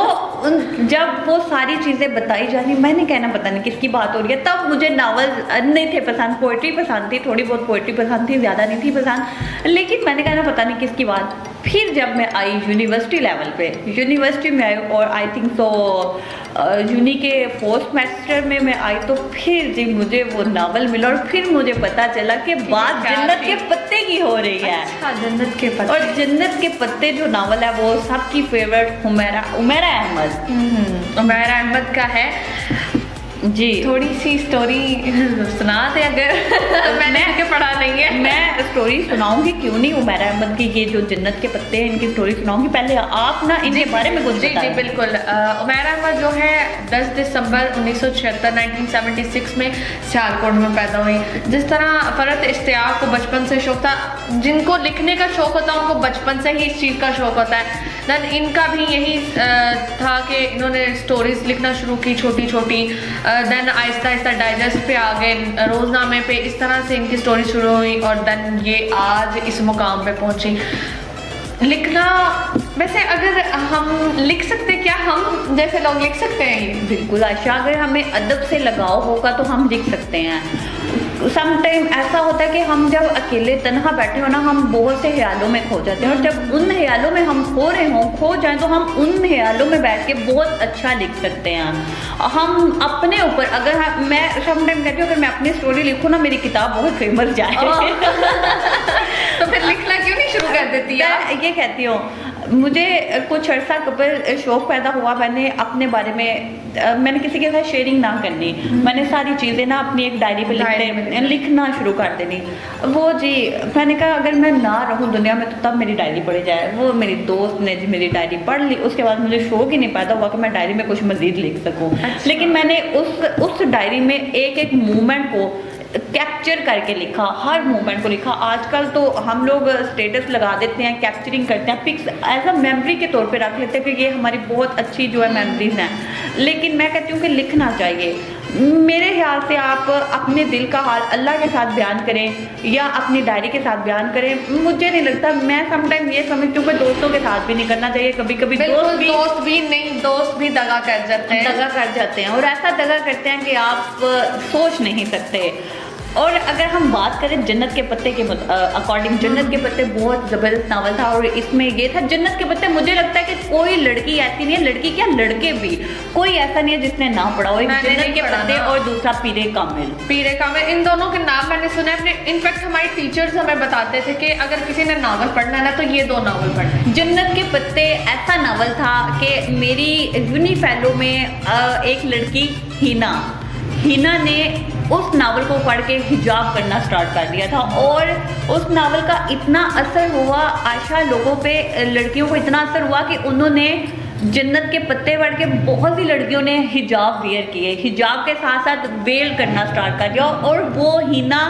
[SPEAKER 1] जब वो सारी चीज़ें बताई जानी, मैंने कहना पता नहीं किसकी बात हो रही है। तब मुझे नावल नहीं थे पसंद, पोइट्री पसंद थी, थोड़ी बहुत पोइट्री पसंद थी, ज़्यादा नहीं थी पसंद, लेकिन मैंने कहना पता नहीं किसकी बात। फिर जब मैं आई यूनिवर्सिटी लेवल पे, यूनिवर्सिटी में आई, और आई थिंक तो यूनी के 4th सेमेस्टर में मैं आई, तो फिर जी मुझे वो नावल मिला, और फिर मुझे पता चला कि बात जन्नत के पत्ते की हो रही है।
[SPEAKER 2] अच्छा, जन्नत के पत्ते।
[SPEAKER 1] और जन्नत के पत्ते जो नावल है वो सबकी फेवरेट उमैरा अहमद का है जी।
[SPEAKER 2] थोड़ी सी स्टोरी सुना दे अगर मैंने आगे पढ़ा नहीं है।
[SPEAKER 1] मैं स्टोरी सुनाऊंगी, क्यों नहीं। उमैरा अहमद की ये जो जन्नत के पत्ते हैं, इनकी स्टोरी सुनाऊंगी। पहले आप ना इनके बारे में कुछ बताएं।
[SPEAKER 2] जी बिल्कुल। उमैरा अहमद जो है 10 दिसंबर 1976 में सियालकोट में पैदा हुई। जिस तरह फ़रज़ इश्तियाक को बचपन से शौक था, जिनको लिखने का शौक होता है उनको बचपन से ही इस चीज़ का शौक होता है। देन इनका भी यही था कि इन्होंने स्टोरीज लिखना शुरू की छोटी छोटी, देन आहिस्ता आहिस्ता डाइजेस्ट पे आ गए, रोज़नामे पे, इस तरह से इनकी स्टोरी शुरू हुई और देन ये आज इस मुकाम पे पहुंची। लिखना वैसे अगर हम लिख सकते, क्या हम जैसे लोग लिख सकते हैं ये?
[SPEAKER 1] बिल्कुल आशा, अगर हमें अदब से लगाव होगा तो हम लिख सकते हैं। सम टाइम ऐसा होता है कि हम जब अकेले तन्हा बैठे हो ना, हम बहुत से ख्यालों में खो जाते हैं, और जब उन ख्यालों में हम खो जाएं तो हम उन ख्यालों में बैठ के बहुत अच्छा लिख सकते हैं। हम अपने ऊपर अगर मैं सम टाइम कहती हूँ अगर मैं अपनी स्टोरी लिखूँ ना, मेरी किताब बहुत फेमस जाए।
[SPEAKER 2] तो फिर लिखना क्यों नहीं शुरू कर देती है?
[SPEAKER 1] मैं ये कहती हूँ, मुझे कुछ अर्सा कबल शौक़ पैदा हुआ, मैंने अपने बारे में मैंने किसी के साथ शेयरिंग ना करनी, मैंने सारी चीज़ें ना अपनी एक डायरी पे लिखना शुरू कर देनी। वो जी मैंने कहा अगर मैं ना रहूँ दुनिया में तो तब मेरी डायरी पढ़ी जाए। वो मेरी दोस्त ने जी मेरी डायरी पढ़ ली, उसके बाद मुझे शौक़ ही नहीं पैदा हुआ कि मैं डायरी में कुछ मज़ीद लिख सकूँ।
[SPEAKER 2] अच्छा।
[SPEAKER 1] लेकिन मैंने उस डायरी में एक एक मोमेंट को कैप्चर करके लिखा, हर मोमेंट को लिखा। आजकल तो हम लोग स्टेटस लगा देते हैं, कैप्चरिंग करते हैं, पिक्स एज अ मेमोरी के तौर पे रख लेते हैं कि ये हमारी बहुत अच्छी जो है मेमोरीज हैं। लेकिन मैं कहती हूँ कि लिखना चाहिए। मेरे ख्याल से आप अपने दिल का हाल अल्लाह के साथ बयान करें या अपनी डायरी के साथ बयान करें। मुझे नहीं लगता, मैं समटाइम ये समझती हूँ कि दोस्तों के साथ भी नहीं करना चाहिए। कभी कभी
[SPEAKER 2] दोस्त भी दगा कर जाते हैं,
[SPEAKER 1] और ऐसा दगा करते हैं कि आप सोच नहीं सकते। और अगर हम बात करें जन्नत के पत्ते के अकॉर्डिंग, जन्नत के पत्ते बहुत ज़बरदस्त नावल था, और इसमें ये था जन्नत के पत्ते, मुझे लगता है कि कोई लड़की ऐसी नहीं है, लड़की क्या लड़के भी, कोई ऐसा नहीं है जिसने ना पढ़ा हो। जन्नत के पत्ते और दूसरा पीरे कामिल,
[SPEAKER 2] इन दोनों के नाम मैंने सुना है। इनफैक्ट हमारे टीचर्स हमें बताते थे कि अगर किसी ने नावल पढ़ना है ना तो ये 2 नावल पढ़ना है।
[SPEAKER 1] जन्नत के पत्ते ऐसा नावल था कि मेरी यूनी फेलो में एक लड़की हीना ने उस नावल को पढ़ के हिजाब करना स्टार्ट कर दिया था, और उस नावल का इतना असर हुआ आशा लोगों पे, लड़कियों को इतना असर हुआ कि उन्होंने जन्नत के पत्ते पढ़ के बहुत सी लड़कियों ने हिजाब वेयर किए, हिजाब के साथ साथ वेल करना स्टार्ट कर दिया। और वो हीना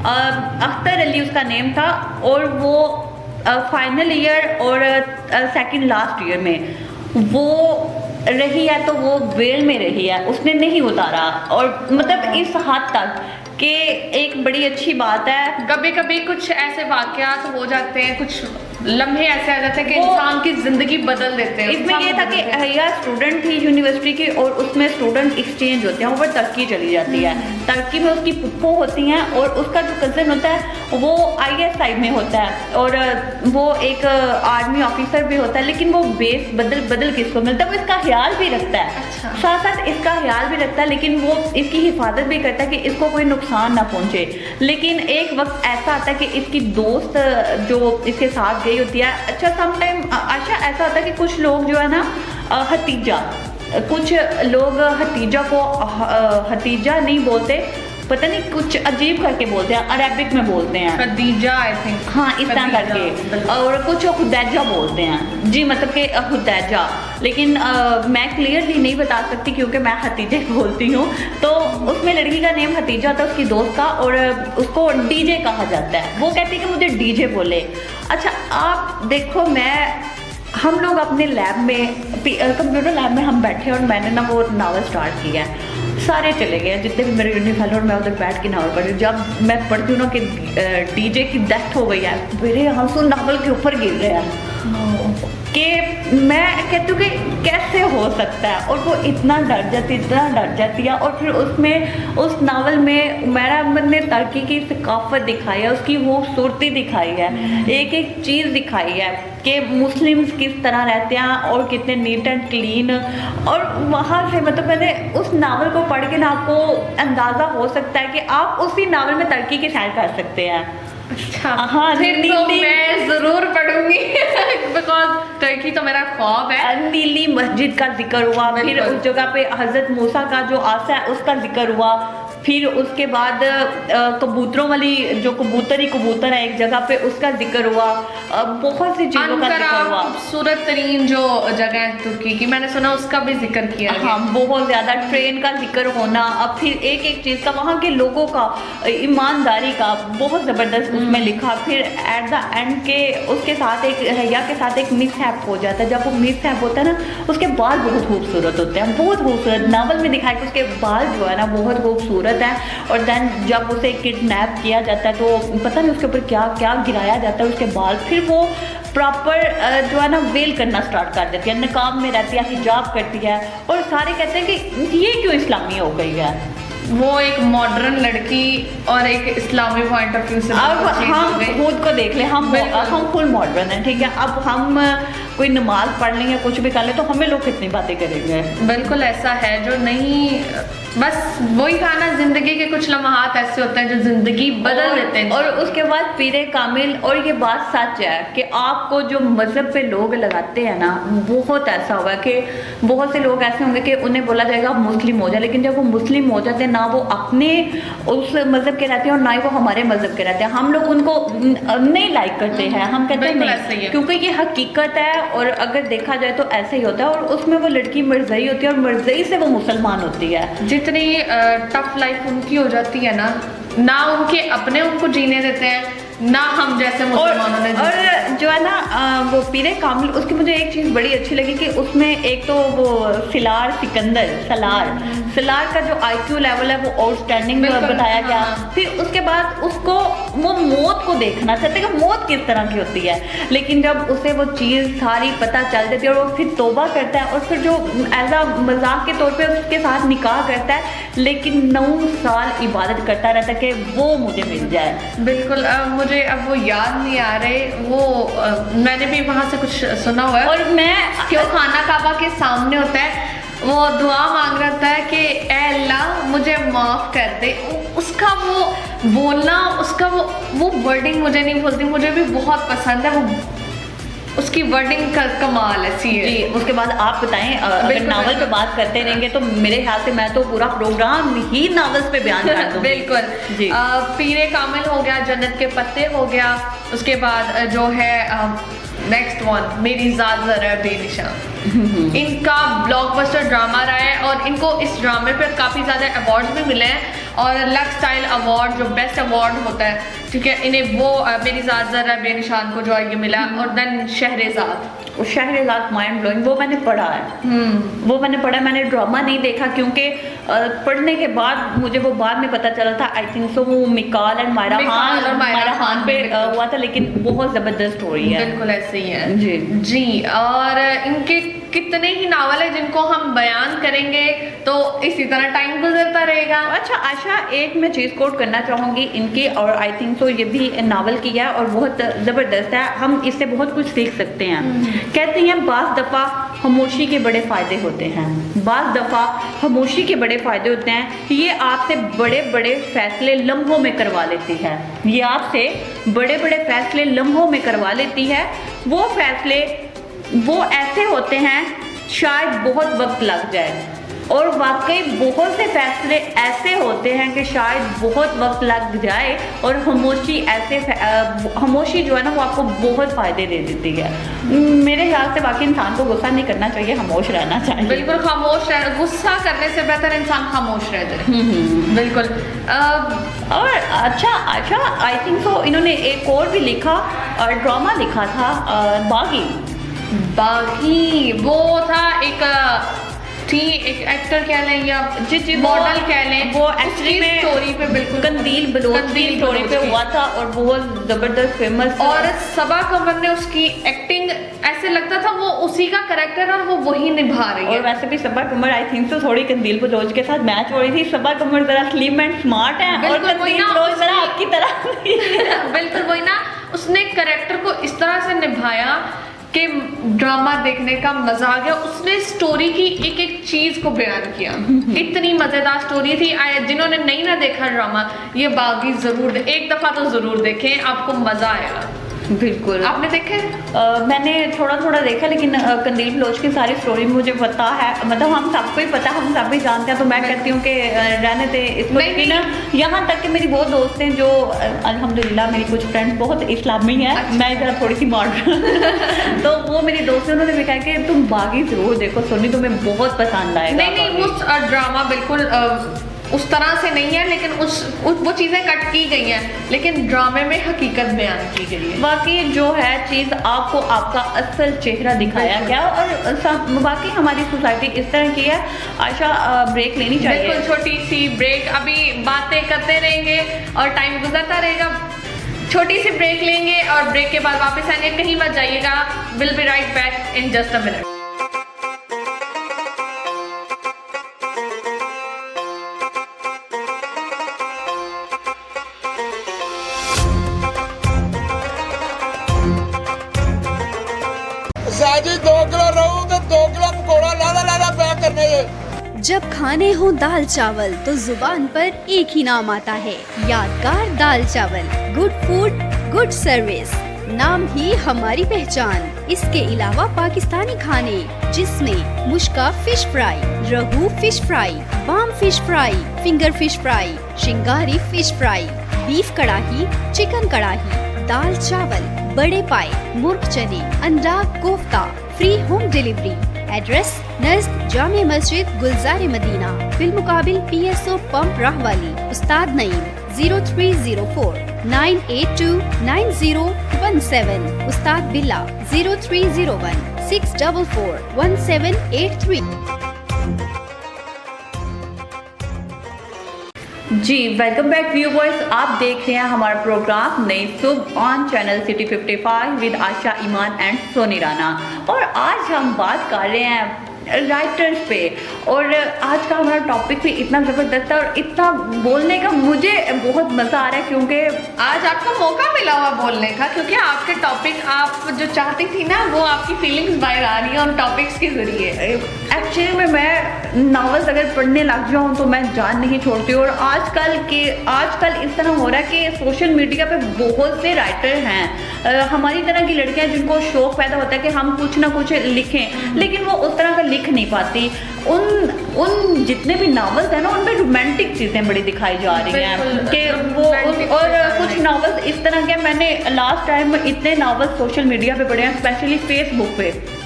[SPEAKER 1] अख्तर अली उसका नेम था, और वो फाइनल ईयर और सेकंड लास्ट ईयर में वो रही है, तो वो वेल में रही है, उसने नहीं उतारा। और मतलब इस हद तक कि एक बड़ी अच्छी बात है।
[SPEAKER 2] कभी कभी कुछ ऐसे वाकयात हो जाते हैं, कुछ लम्हे ऐसे आ जाते हैं कि इंसान की जिंदगी बदल देते हैं।
[SPEAKER 1] इसमें ये था कि अहिया स्टूडेंट थी यूनिवर्सिटी की, और उसमें स्टूडेंट एक्सचेंज होते हैं, ऊपर टर्की चली जाती है। टर्की में उसकी पुप्पो होती हैं, और उसका जो कज़न होता है वो ISI में होता है, और वो एक आर्मी ऑफिसर भी होता है। लेकिन वो बेस बदल किसको मिलता है, वो इसका ख्याल भी रखता है।
[SPEAKER 2] अच्छा।
[SPEAKER 1] साथ साथ इसका ख्याल भी रखता है, लेकिन वो इसकी हिफाजत भी करता है कि इसको कोई नुकसान ना पहुंचे। लेकिन एक वक्त ऐसा आता है कि इसकी दोस्त जो इसके साथ गई होती है, अच्छा सम टाइम आशा ऐसा होता है कि कुछ लोग जो है ना कुछ लोग हतीजा को हतीजा नहीं बोलते, पता नहीं कुछ अजीब करके बोलते हैं, अरेबिक में बोलते हैं
[SPEAKER 2] खदीजा, आई थिंक।
[SPEAKER 1] हाँ, इस तरह करके, और कुछ हुदैजा बोलते हैं जी, मतलब कि हुदैजा। लेकिन मैं क्लियरली नहीं बता सकती क्योंकि मैं हतीजे बोलती हूँ। तो उसमें लड़की का नेम हतीजा था, उसकी दोस्त का, और उसको डीजे कहा जाता है। वो कहती है कि मुझे डीजे बोले। अच्छा आप देखो, हम लोग अपने लैब में, कंप्यूटर लैब में हम बैठे, और मैंने ना वो नावल स्टार्ट किया है। सारे चले गए जितने भी मेरे यूनिट फेलो, और मैं उधर बैठ के नावल पढ़ रही हूँ। जब मैं पढ़ती हूँ ना कि डीजे की डेथ हो गई है, मेरे आंसू नावल के ऊपर गिर रहे हैं कि मैं कहती हूँ कि कैसे हो सकता है। और वो इतना डर जाती है। और फिर उसमें उस नावल में उमैरा अहमद ने टर्की की सकाफत दिखाई है, उसकी खूबसूरती दिखाई है, एक एक चीज़ दिखाई है कि मुस्लिम्स किस तरह रहते हैं और कितने नीट एंड क्लीन। और वहाँ से मतलब मैंने उस नावल को पढ़ के ना आपको अंदाज़ा हो सकता है कि आप उसी नावल में टर्की की सैर कर सकते हैं।
[SPEAKER 2] अच्छा,
[SPEAKER 1] हाँ,
[SPEAKER 2] फिर तो मैं जरूर पढ़ूंगी बिकॉज टर्की तो मेरा ख्वाब है।
[SPEAKER 1] नीली मस्जिद का जिक्र हुआ, फिर उस जगह पे हजरत मूसा का जो आसा है उसका जिक्र हुआ। फिर उसके बाद कबूतरों वाली जो कबूतर ही कबूतर है एक जगह पे, उसका जिक्र हुआ। बहुत सी चीज़ों का जिक्र हुआ।
[SPEAKER 2] खूबसूरत तरीन जो जगह है तुर्की की, मैंने सुना उसका भी जिक्र किया गया।
[SPEAKER 1] हाँ, बहुत ज़्यादा ट्रेन का जिक्र होना। अब फिर एक एक चीज़ का, वहाँ के लोगों का, ईमानदारी का बहुत ज़बरदस्त उसमें लिखा। फिर एट द एंड के उसके साथ एक हैया के साथ एक मिसहैप हो जाता है। जब वो मिसहैप होता है ना, उसके बाल बहुत खूबसूरत होते हैं, बहुत खूबसूरत। नावल में दिखाया कि उसके बाल जो है ना बहुत खूबसूरत है। और देन जब उसे किडनैप किया जाता है तो पता नहीं उसके ऊपर क्या क्या गिराया जाता है, उसके बाल। फिर वो प्रॉपर जो है ना वेल करना स्टार्ट कर देती है, निकाब में रहती है, हिजाब करती है। और सारे कहते हैं कि ये क्यों इस्लामी हो गई है।
[SPEAKER 2] वो एक मॉडर्न लड़की और एक इस्लामी पॉइंट ऑफ व्यू से
[SPEAKER 1] अब हम खुद को देख ले, हम फुल मॉडर्न हैं, ठीक है। अब हम कोई नमाज पढ़ लें या कुछ भी कर लें तो हमें लोग कितनी बातें करेंगे।
[SPEAKER 2] बिल्कुल ऐसा है जो नहीं, बस वही कहा ना, जिंदगी के कुछ लम्हात ऐसे होते हैं जो जिंदगी बदल देते हैं।
[SPEAKER 1] और उसके बाद पीरे कामिल, और ये बात सच है कि आपको जो मजहब पे लोग लगाते हैं ना, बहुत ऐसा होगा कि बहुत से लोग ऐसे होंगे कि उन्हें बोला जाएगा आप मुस्लिम हो जाए, लेकिन जब वो मुस्लिम हो जाते हैं ना वो अपने उस मजहब के रहते हैं और ना ही वो हमारे मजहब के रहते हैं। हम लोग उनको नहीं लाइक करते हैं, हम कहते हैं नहीं, क्योंकि ये हकीकत है। और अगर देखा जाए तो ऐसे ही होता है। और उसमें वो लड़की मरज़ई होती है और मरज़ई से वो मुसलमान होती है।
[SPEAKER 2] जितनी टफ लाइफ उनकी हो जाती है ना उनके अपने उनको जीने देते हैं, ना हम जैसे मुसलमानों ने।
[SPEAKER 1] और जो है ना वो पीरे कामिल, उसकी मुझे एक चीज़ बड़ी अच्छी लगी कि उसमें एक तो वो सलार का जो IQ लेवल है वो आउटस्टैंडिंग बताया गया। फिर उसके बाद उसको वो मौत को देखना चाहते कि मौत किस तरह की होती है, लेकिन जब उसे वो चीज़ सारी पता चल जाती है और वो फिर तौबा करता है और फिर जो एज अ मजाक के तौर पे उसके साथ निकाह करता है, लेकिन 9 साल इबादत करता रहता है कि वो मुझे मिल जाए।
[SPEAKER 2] बिल्कुल, मुझे अब वो याद नहीं आ रहे, वो मैंने भी वहाँ से कुछ सुना हुआ है।
[SPEAKER 1] और मैं
[SPEAKER 2] क्यों खाना काबा के सामने होता है, वो दुआ मांग रहा है कि ए अल्लाह मुझे माफ़ कर दे। उसका वो बोलना, उसका वो वर्डिंग मुझे नहीं भूलती, मुझे भी बहुत पसंद है वो, उसकी वर्डिंग का कमाल है।
[SPEAKER 1] जी, उसके बाद आप बताएं, अगर नावल पे बात करते रहेंगे तो मेरे ख्याल से मैं तो पूरा प्रोग्राम ही नावल्स पे बयान कर दूंगी।
[SPEAKER 2] बिल्कुल जी। पीरे कामिल हो गया, जन्नत के पत्ते हो गया, उसके बाद जो है नेक्स्ट वन मेरी ज़ात ज़रा बेनिशान। इनका ब्लॉकबस्टर ड्रामा रहा है और इनको इस ड्रामे पर काफ़ी ज़्यादा अवार्ड्स भी मिले हैं। और लक्स स्टाइल अवार्ड जो बेस्ट अवार्ड होता है, ठीक है, इन्हें वो मेरी ज़ात ज़रा बेनिशान को जो ये मिला। और देन शहरेज़ाद माइंड ब्लोइंग, वो मैंने पढ़ा है। मैंने ड्रामा नहीं देखा क्योंकि पढ़ने के बाद मुझे वो बाद में पता चला था। आई थिंक सो वो मिकाल एंड मायरा खान पे हुआ था, लेकिन बहुत ज़बरदस्त स्टोरी है। बिल्कुल ऐसे ही है जी। और इनके कितने ही नावल है जिनको हम बयान करेंगे तो इसी तरह टाइम गुजरता रहेगा।
[SPEAKER 1] अच्छा आशा, एक मैं चीज़ कोट करना चाहूँगी इनकी, और आई थिंक सो ये भी नावल की है और बहुत ज़बरदस्त है, हम इससे बहुत कुछ सीख सकते हैं। कहते हैं बाज़ दफ़ा खामोशी के बड़े फ़ायदे होते हैं, बाज़ दफ़ा खामोशी के बड़े फ़ायदे होते हैं। ये आपसे बड़े बड़े फ़ैसले लम्हों में करवा लेती है, ये आपसे बड़े बड़े फ़ैसले लम्हों में करवा लेती है। वो फ़ैसले वो ऐसे होते हैं शायद बहुत वक्त लग जाए, और वाकई बहुत से फैसले ऐसे होते हैं कि शायद बहुत वक्त लग जाए। और खामोशी जो है ना वो आपको बहुत फ़ायदे दे देती है। मेरे ख्याल से बाकी इंसान को गुस्सा नहीं करना चाहिए, खामोश रहना चाहिए।
[SPEAKER 2] बिल्कुल खामोश रहना, गुस्सा करने से बेहतर इंसान खामोश रह जाए। बिल्कुल।
[SPEAKER 1] और अच्छा आशा, आई थिंक सो इन्होंने एक और भी लिखा और ड्रामा लिखा था,
[SPEAKER 2] बागी वो था एक एक्टर कह लें या मॉडल कह लें,
[SPEAKER 1] वो एक्चुअली में
[SPEAKER 2] स्टोरी पे बिल्कुल
[SPEAKER 1] कंदील बलोच की स्टोरी पे हुआ था और बहुत जबरदस्त फेमस।
[SPEAKER 2] और सबा कमर ने उसकी एक्टिंग ऐसे लगता था वो उसी का कैरेक्टर और वो वही निभा रही है।
[SPEAKER 1] और वैसे भी सबा कमर आई थिंक तो थोड़ी कंदील बलोच के साथ मैच हो रही थी। सबा कमर जरा स्लिम एंड स्मार्ट है और कंदील बलोच जरा आपकी तरह।
[SPEAKER 2] बिल्कुल वही ना, उसने कैरेक्टर को इस तरह से निभाया कि ड्रामा देखने का मजा आ गया। उसने स्टोरी की एक एक चीज को बयान किया, इतनी मजेदार स्टोरी थी। जिन्होंने नहीं ना देखा ड्रामा, ये बागी जरूर एक दफा तो जरूर देखें, आपको मजा आएगा।
[SPEAKER 1] बिल्कुल।
[SPEAKER 2] आपने देखे?
[SPEAKER 1] मैंने थोड़ा थोड़ा देखा, लेकिन कंदील बलोच की सारी स्टोरी मुझे पता है, मतलब हम सबको ही पता, हम सब भी जानते हैं, तो मैं कहती हूँ कि रहने दे इसको। लेकिन यहाँ तक कि मेरी बहुत दोस्त हैं जो अल्हम्दुलिल्लाह, मेरी कुछ फ्रेंड्स बहुत इस्लामी हैं।
[SPEAKER 2] अच्छा।
[SPEAKER 1] मैं जरा थोड़ी सी मॉडर्न तो वो मेरी दोस्त है, उन्होंने भी कहा कि तुम बागी जरूर देखो सोनी, तुम्हें बहुत पसंद आएगा।
[SPEAKER 2] नहीं, वो ड्रामा बिल्कुल उस तरह से नहीं है, लेकिन वो चीज़ें कट की गई हैं, लेकिन ड्रामे में हकीकत बयान की गई है।
[SPEAKER 1] बाकी जो है चीज़ आपको आपका असल चेहरा दिखाया गया, और बाकी हमारी सोसाइटी इस तरह की है। आयशा ब्रेक लेनी चाहिए।
[SPEAKER 2] बिल्कुल, छोटी सी ब्रेक, अभी बातें करते रहेंगे और टाइम गुजरता रहेगा। छोटी सी ब्रेक लेंगे और ब्रेक के बाद वापस आएंगे, कहीं मत जाइएगा। Will be right back in just a minute.
[SPEAKER 4] जी 2 किलो रहूं तो 2 किलो पकौड़ा लादा पैक करने ये।
[SPEAKER 3] जब खाने हो दाल चावल तो जुबान पर एक ही नाम आता है, यादगार दाल चावल। गुड फूड, गुड सर्विस, नाम ही हमारी पहचान। इसके अलावा पाकिस्तानी खाने जिसमें मुश्का फिश फ्राई, रहू फिश फ्राई, बाम fish fry, finger fish fry, शिंगारी fish fry, beef karahi, chicken karahi, दाल चावल, बड़े पाए, मुर्ग चने, अंडा कोफ्ता, फ्री होम डिलीवरी। एड्रेस नज़द जामे मस्जिद, गुलजार मदीना, बिलमुकाबिल PSO पंप राहवाली। उस्ताद नईम 0304 982 9017। उस्ताद बिल्ला 0301 644 1783।
[SPEAKER 1] जी वेलकम बैक व्यूवर्स, आप देख रहे हैं हमारा प्रोग्राम नई सुबह on channel city 55 with Asha Iman and Soni Rana. और आज हम बात कर रहे हैं राइटर्स पे, और आज का हमारा टॉपिक भी इतना ज़बरदस्त है और इतना बोलने का मुझे बहुत मज़ा आ रहा है, क्योंकि
[SPEAKER 2] आज आपको मौका मिला हुआ बोलने का, क्योंकि आपके टॉपिक आप जो चाहती थी ना, वो आपकी फीलिंग्स बाहर आ रही है उन टॉपिक्स के जरिए।
[SPEAKER 1] एक्चुअली में मैं नावल्स अगर पढ़ने लग जाऊँ तो मैं जान नहीं छोड़ती। और आजकल इस तरह हो रहा है कि सोशल मीडिया पे बहुत से राइटर हैं, हमारी तरह की लड़कियां जिनको शौक पैदा होता है कि हम कुछ ना कुछ लिखें, लेकिन वो उस तरह का लिख नहीं पाती। उन जितने भी नावल्स हैं ना, उनमें रोमांटिक चीज़ें बड़ी दिखाई जा रही हैं कि वो और कुछ नावल्स इस तरह के, मैंने लास्ट टाइम इतने नावल्स सोशल मीडिया पे पढ़े हैं, स्पेशली फेसबुक पे।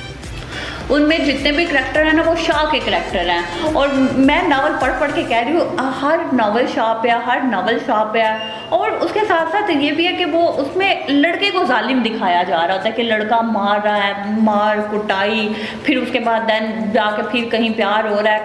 [SPEAKER 1] उनमें जितने भी करैक्टर हैं ना, वो शाह के करैक्टर हैं। और मैं नावल पढ़ के कह रही हूँ, हर नावल शाह पे है, हर नावल शाह पे है। और उसके साथ साथ ये भी है कि वो उसमें लड़के को जालिम दिखाया जा रहा होता है कि लड़का मार रहा है, मार कुटाई, फिर उसके बाद देन जाके फिर कहीं प्यार हो रहा है,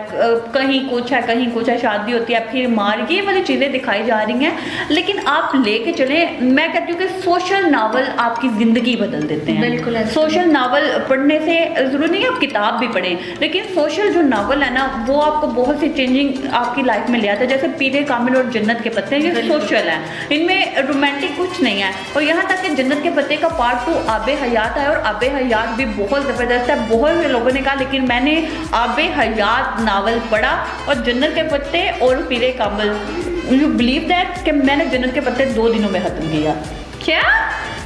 [SPEAKER 1] कहीं कुछ है, शादी होती है, फिर मार, ये वाली चीज़ें दिखाई जा रही हैं। लेकिन आप लेके चलें, मैं कहती हूँ कि सोशल नावल आपकी ज़िंदगी बदल देते हैं।
[SPEAKER 2] बिल्कुल।
[SPEAKER 1] सोशल नावल पढ़ने से ज़रूरी नहीं आप किताब भी पढ़ें, लेकिन सोशल जो नावल है ना, वो आपको बहुत सी चेंजिंग आपकी लाइफ में ले आता है। जैसे पीरे कामिल और जन्नत के पत्ते, ये सोशल है, इनमें रोमांटिक कुछ नहीं है। और यहाँ तक कि जन्नत के पत्ते का पार्ट 2 आबे हयात है, और आबे हयात भी बहुत ज़बरदस्त है। बहुत से लोगों ने कहा, लेकिन मैंने आबे हयात नावल पढ़ा और जन्नत के पत्ते और पीरे कामिल, यू बिलीव दैट कि मैंने जन्नत के पत्ते 2 दिनों में ख़त्म किया।
[SPEAKER 2] क्या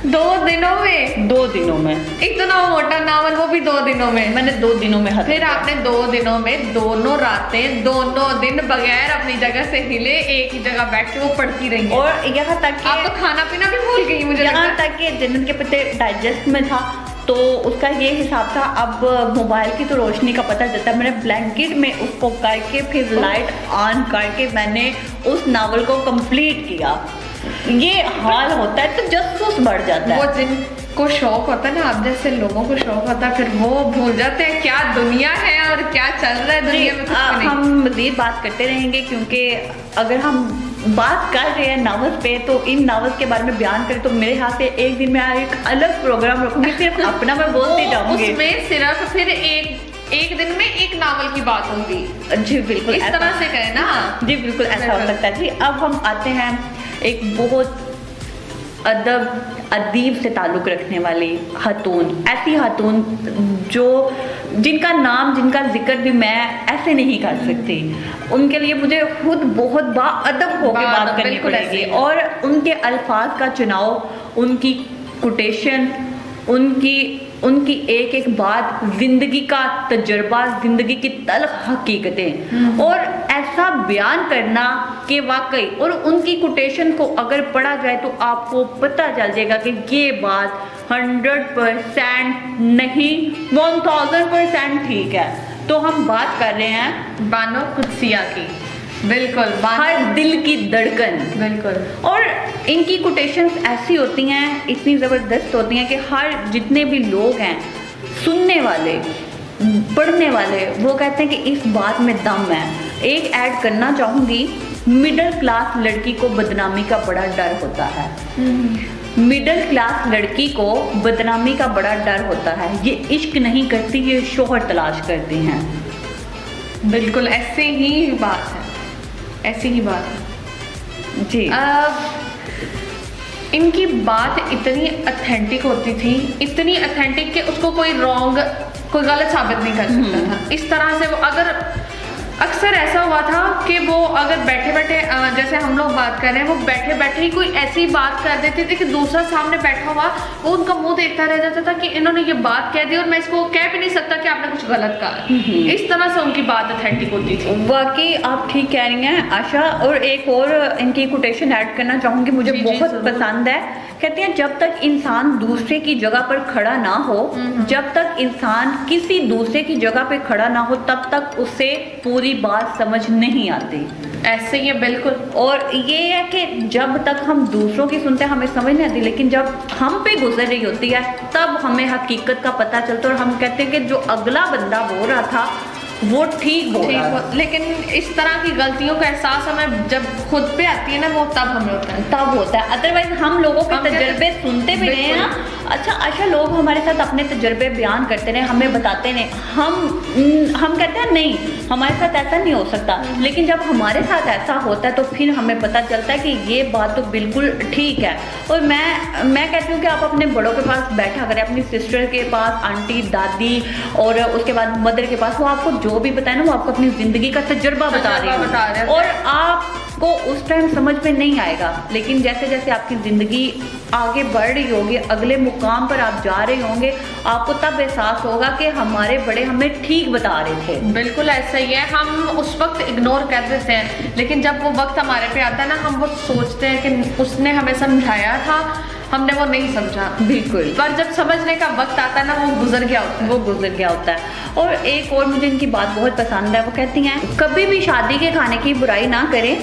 [SPEAKER 2] 2 दिनों में?
[SPEAKER 1] 2 दिनों में
[SPEAKER 2] इतना मोटा नावल, वो भी 2 दिनों में?
[SPEAKER 1] मैंने 2 दिनों में खत्म।
[SPEAKER 2] फिर आपने 2 दिनों में दोनों रातें, दोनों दिन बगैर अपनी जगह से हिले एक ही जगह बैठ के वो पढ़ती रही।
[SPEAKER 1] और यहाँ तक कि
[SPEAKER 2] आप तो खाना पीना भी भूल गई मुझे।
[SPEAKER 1] यहाँ तक कि जन्नत के पत्ते डाइजेस्ट में था, तो उसका ये हिसाब था। अब मोबाइल की तो रोशनी का पता चलता है, मैंने ब्लैंकेट में उसको करके फिर लाइट ऑन करके मैंने उस नावल को कंप्लीट किया। ये हाल होता है तो जसूस बढ़ जाता है।
[SPEAKER 2] वो जिनको शौक होता है ना, आप जैसे लोगों को शौक होता है, फिर वो भूल जाते हैं क्या दुनिया है और क्या चल रहा है दुनिया में। कुछ नहीं।
[SPEAKER 1] हम मज़ीद बात करते रहेंगे, क्योंकि अगर हम बात कर रहे हैं नावल्स पे, तो इन नावल्स के बारे में बयान करें तो मेरे हाथ से एक दिन मैं एक अलग प्रोग्राम रखूंगी, सिर्फ अपना मैं बोलती जाऊंगी।
[SPEAKER 2] उसमें सिर्फ फिर एक दिन में एक नावल की बात होगी।
[SPEAKER 1] जी बिल्कुल,
[SPEAKER 2] इस तरह से कहें ना।
[SPEAKER 1] जी बिल्कुल ऐसा हो सकता है। जी अब हम आते हैं एक बहुत अदीब से ताल्लुक़ रखने वाली खातून, ऐसी खातून जिनका नाम, जिनका जिक्र भी मैं ऐसे नहीं कर सकती। उनके लिए मुझे खुद बहुत बाअदब होकर बात करनी पड़ेगी, और उनके अल्फाज का चुनाव, उनकी कोटेशन, उनकी एक एक बात, जिंदगी का तजर्बा, जिंदगी की तल्ख हकीकतें, और ऐसा बयान करना कि वाकई, और उनकी कोटेशन को अगर पढ़ा जाए तो आपको पता चल जाएगा कि ये बात 100% नहीं, 1000% ठीक है। तो हम बात कर रहे हैं
[SPEAKER 2] बानो कुदसिया की, बिल्कुल
[SPEAKER 1] हर दिल की धड़कन।
[SPEAKER 2] बिल्कुल।
[SPEAKER 1] और इनकी कोटेशंस ऐसी होती हैं, इतनी ज़बरदस्त होती हैं कि हर जितने भी लोग हैं, सुनने वाले, पढ़ने वाले, वो कहते हैं कि इस बात में दम है। एक ऐड करना चाहूँगी, मिडिल क्लास लड़की को बदनामी का बड़ा डर होता है। मिडिल क्लास लड़की को बदनामी का बड़ा डर होता है। ये इश्क नहीं करती, ये शोहर तलाश करती हैं।
[SPEAKER 2] बिल्कुल ऐसे ही बात है, ऐसी ही बात है
[SPEAKER 1] जी।
[SPEAKER 2] इनकी बात इतनी ऑथेंटिक होती थी, इतनी ऑथेंटिक कि उसको कोई गलत साबित नहीं कर सकता था। इस तरह से वो, अगर अक्सर ऐसा हुआ था कि वो अगर बैठे बैठे, जैसे हम लोग बात कर रहे हैं, वो बैठे बैठे ही कोई ऐसी बात कर देते थे कि दूसरा सामने बैठा हुआ वो उनका मुंह देखता रह जाता था कि इन्होंने ये बात कह दी और मैं इसको कह भी नहीं सकता कि आपने कुछ गलत कहा। इस तरह से उनकी बात ऑथेंटिक होती थी।
[SPEAKER 1] वाकई आप ठीक कह रही हैं आशा। और एक और इनकी कोटेशन ऐड करना चाहूँगी, मुझे
[SPEAKER 2] जी,
[SPEAKER 1] बहुत
[SPEAKER 2] ज़रूर।
[SPEAKER 1] पसंद है। कहते हैं जब तक इंसान दूसरे की जगह पर खड़ा ना हो, जब तक इंसान किसी दूसरे की जगह पे खड़ा ना हो, तब तक उसे पूरी बात समझ नहीं आती।
[SPEAKER 2] ऐसे ही है, बिल्कुल।
[SPEAKER 1] और ये है कि जब तक हम दूसरों की सुनते हैं हमें समझ नहीं आती, लेकिन जब हम पे गुजर रही होती है तब हमें हकीकत का पता चलता है और हम कहते हैं कि जो अगला बंदा बोल रहा था वो ठीक बोल रहा था।
[SPEAKER 2] लेकिन इस तरह की गलतियों का एहसास हमें जब खुद पे आती है ना, वो तब हमें होता है।
[SPEAKER 1] तब होता है, अदरवाइज हम लोगों के
[SPEAKER 2] हम
[SPEAKER 1] तजर्बे सुनते भी रहे ना। अच्छा अच्छा, लोग हमारे साथ अपने तजर्बे बयान करते रहे, हमें बताते रहे, हम कहते हैं नहीं हमारे साथ ऐसा नहीं हो सकता, लेकिन जब हमारे साथ ऐसा होता है तो फिर हमें पता चलता है कि ये बात तो बिल्कुल ठीक है। और मैं कहती हूँ कि आप अपने बड़ों के पास बैठा करें, अपनी सिस्टर के पास, आंटी, दादी और उसके बाद मदर के पास, वो आपको जो भी बताए ना वो आपको अपनी जिंदगी का तजुर्बा बता रहे हैं। और आपको उस टाइम समझ में नहीं आएगा, लेकिन जैसे जैसे आपकी जिंदगी आगे बढ़ रही होगी, अगले मुकाम पर आप जा रहे होंगे, आपको तब एहसास होगा कि हमारे बड़े हमें ठीक बता रहे थे।
[SPEAKER 2] बिल्कुल ऐसा ही है। हम उस वक्त इग्नोर कर देते हैं, लेकिन जब वो वक्त हमारे पे आता है ना, हम वो सोचते हैं कि उसने हमें समझाया था, हमने वो नहीं समझा।
[SPEAKER 1] बिल्कुल।
[SPEAKER 2] पर जब समझने का वक्त आता है ना, वो गुजर गया होता है।
[SPEAKER 1] और एक और मुझे इनकी बात बहुत पसंद है, वो कहती हैं कभी भी शादी के खाने की बुराई ना करें,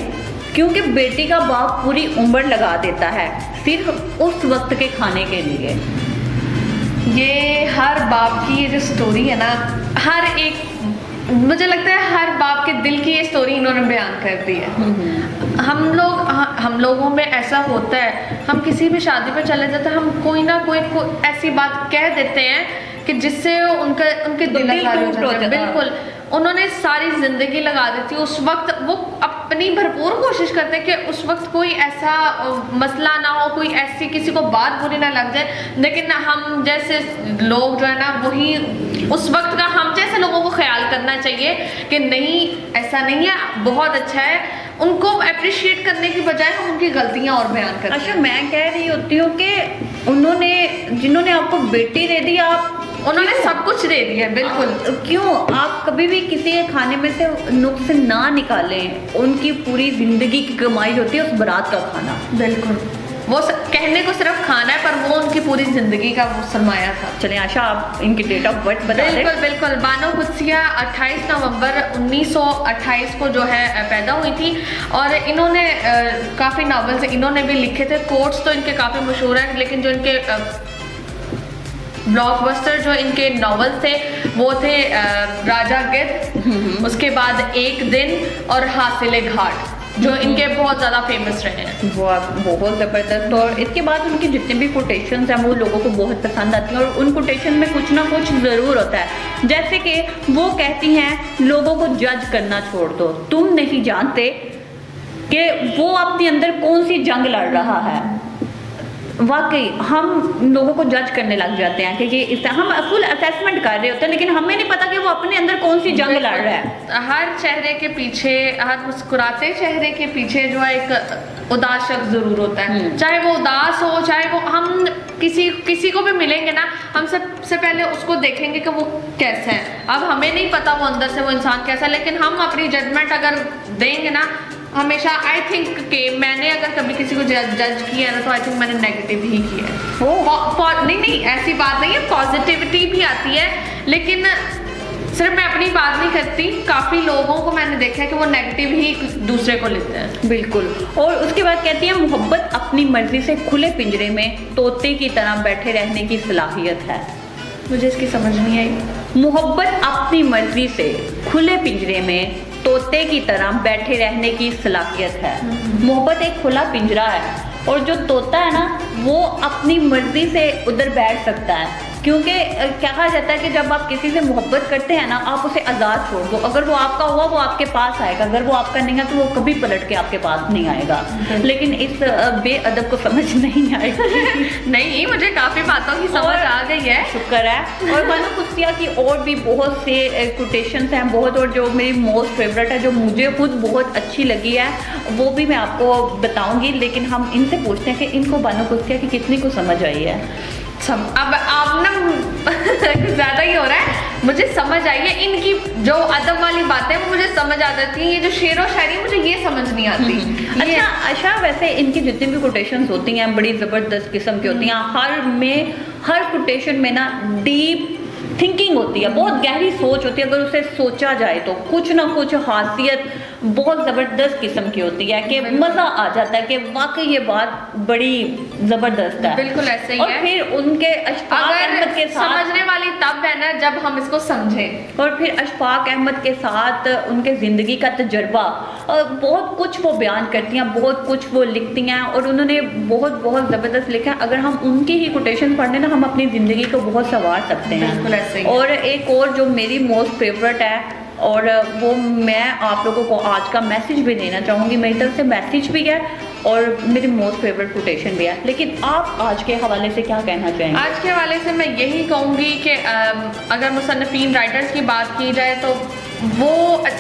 [SPEAKER 1] क्योंकि बेटी का बाप पूरी उम्र लगा देता है सिर्फ उस वक्त के खाने के लिए।
[SPEAKER 2] ये हर बाप की ये जो स्टोरी है ना, हर एक, मुझे लगता है हर बाप के दिल की ये स्टोरी इन्होंने बयान कर दी है। हम लोगों में ऐसा होता है, हम किसी भी शादी पे चले जाते हैं, हम कोई ना कोई ऐसी बात कह देते हैं कि जिससे उनके दिल आज़ार हो जाते हैं। बिल्कुल, उन्होंने सारी जिंदगी लगा दी थी। उस वक्त वो अपनी भरपूर कोशिश करते हैं कि उस वक्त कोई ऐसा मसला ना हो, कोई ऐसी किसी को बात बुरी ना लग जाए, लेकिन हम जैसे लोग जो है ना, वही उस वक्त का हम जैसे लोगों को ख्याल करना चाहिए कि नहीं ऐसा नहीं है, बहुत अच्छा है। उनको अप्रिशिएट करने की बजाय हम उनकी गलतियां और बयान करते हैं।
[SPEAKER 1] अच्छा, मैं कह रही होती हूँ कि जिन्होंने आपको बेटी दे दी, उन्होंने
[SPEAKER 2] सब कुछ दे दिया। बिल्कुल।
[SPEAKER 1] क्यों आप कभी भी किसी के खाने में से नुक्स ना निकालें? उनकी पूरी जिंदगी की कमाई होती है उस बारात का खाना।
[SPEAKER 2] बिल्कुल, वो कहने को सिर्फ खाना है, पर वो उनकी पूरी जिंदगी का वो सरमाया था।
[SPEAKER 1] चलें आशा, आप इनकी डेट ऑफ बर्थ बता दें।
[SPEAKER 2] बिल्कुल। बानो कुदसिया 28 नवंबर 1928 को जो है पैदा हुई थी। और इन्होंने काफ़ी नावल्स इन्होंने भी लिखे थे। कोट्स तो इनके काफ़ी मशहूर हैं, लेकिन जो इनके ब्लॉकबस्टर जो इनके नॉवल थे वो थे राजा गिद्ध, उसके बाद एक दिन और हासिले घाट, जो इनके बहुत ज़्यादा फेमस रहे हैं।
[SPEAKER 1] बहुत ज़बरदस्त। और इसके बाद उनकी जितने भी कोटेशंस हैं वो लोगों को बहुत पसंद आती हैं, और उन कोटेशन में कुछ ना कुछ ज़रूर होता है। जैसे कि वो कहती हैं लोगों को जज करना छोड़ दो, तुम नहीं जानते कि वो अपने अंदर कौन सी जंग लड़ रहा है। वाकई हम लोगों को जज करने लग जाते हैं कि इस हम फुल असेसमेंट कर रहे होते हैं, लेकिन हमें नहीं पता कि वो अपने अंदर कौन सी जंग लड़ रहा है।
[SPEAKER 2] हर चेहरे के पीछे, हर मुस्कुराते चेहरे के पीछे जो है एक उदास शख्स जरूर होता है। चाहे वो उदास हो, चाहे वो, हम किसी को भी मिलेंगे ना, हम सबसे पहले उसको देखेंगे कि वो कैसा है। अब हमें नहीं पता वो अंदर से वो इंसान कैसा है, लेकिन हम अपनी जजमेंट अगर देंगे ना, हमेशा आई थिंक कि मैंने अगर कभी किसी को जज किया है ना, तो आई थिंक मैंने नेगेटिव ही किया है। नहीं ऐसी बात नहीं है, पॉजिटिविटी भी आती है, लेकिन सिर्फ मैं अपनी बात नहीं करती, काफ़ी लोगों को मैंने देखा है कि वो नेगेटिव ही दूसरे को लेते हैं।
[SPEAKER 1] बिल्कुल। और उसके बाद कहती हैं मोहब्बत अपनी मर्जी से खुले पिंजरे में तोते की तरह बैठे रहने की सलाहियत है।
[SPEAKER 2] मुझे इसकी समझ नहीं आई।
[SPEAKER 1] मोहब्बत अपनी मर्जी से खुले पिंजरे में तोते की तरह बैठे रहने की सलाहियत है। मोहब्बत एक खुला पिंजरा है, और जो तोता है ना, वो अपनी मर्जी से उधर बैठ सकता है, क्योंकि कहा जाता है कि जब आप किसी से मोहब्बत करते हैं ना, आप उसे आज़ाद छोड़ दो। अगर वो आपका हुआ वो आपके पास आएगा, अगर वो आपका नहीं है तो वो कभी पलट के आपके पास नहीं आएगा। लेकिन इस बेअदब को समझ नहीं आएगी।
[SPEAKER 2] नहीं, मुझे काफ़ी बातों की समझ आ गई है,
[SPEAKER 1] शुक्र है। और बानो कुस्तिया की और भी बहुत से कोटेशंस हैं, बहुत, और जो मेरी मोस्ट फेवरेट है, जो मुझे खुद बहुत अच्छी लगी है, वो भी मैं आपको बताऊंगी। लेकिन हम इनसे पूछते हैं कि इनको बानो कुस्तिया की कितनी को समझ आई है।
[SPEAKER 2] अब आप ना ज़्यादा ही हो रहा है। मुझे समझ आई है, इनकी जो अदब वाली बातें वो मुझे समझ आ जाती है, ये जो शेर व शायरी मुझे ये समझ नहीं आती।
[SPEAKER 1] अच्छा आशा, वैसे इनकी जितनी भी कोटेशंस होती हैं बड़ी ज़बरदस्त किस्म की होती हैं। हर कोटेशन में ना डीप थिंकिंग होती है, बहुत गहरी सोच होती है। अगर उसे सोचा जाए तो कुछ ना कुछ खासियत बहुत ज़बरदस्त किस्म की होती है कि मज़ा आ जाता है कि वाकई ये बात बड़ी ज़बरदस्त है।
[SPEAKER 2] बिल्कुल ऐसे ही
[SPEAKER 1] और
[SPEAKER 2] है।
[SPEAKER 1] फिर उनके अशफाक अहमद के साथ
[SPEAKER 2] समझने वाली तब है ना जब हम इसको समझें।
[SPEAKER 1] और फिर अशफाक अहमद के साथ उनके ज़िंदगी का तजर्बा, बहुत कुछ वो बयान करती हैं, बहुत कुछ वो लिखती हैं, और उन्होंने बहुत ज़बरदस्त लिखा है। अगर हम उनकी ही कोटेशन पढ़ लें ना, हम अपनी ज़िंदगी को बहुत संवार सकते हैं।
[SPEAKER 2] बिल्कुल ऐसे ही।
[SPEAKER 1] और एक और जो मेरी मोस्ट फेवरेट है, और वो मैं आप लोगों को आज का मैसेज भी देना चाहूँगी। मेरी तरफ से मैसेज भी है और मेरी मोस्ट फेवरेट कोटेशन भी है। लेकिन आप आज के हवाले से क्या कहना चाहेंगे?
[SPEAKER 2] आज के हवाले से मैं यही कहूँगी कि अगर मुसन्निफ़ीन राइटर्स की बात की जाए तो वो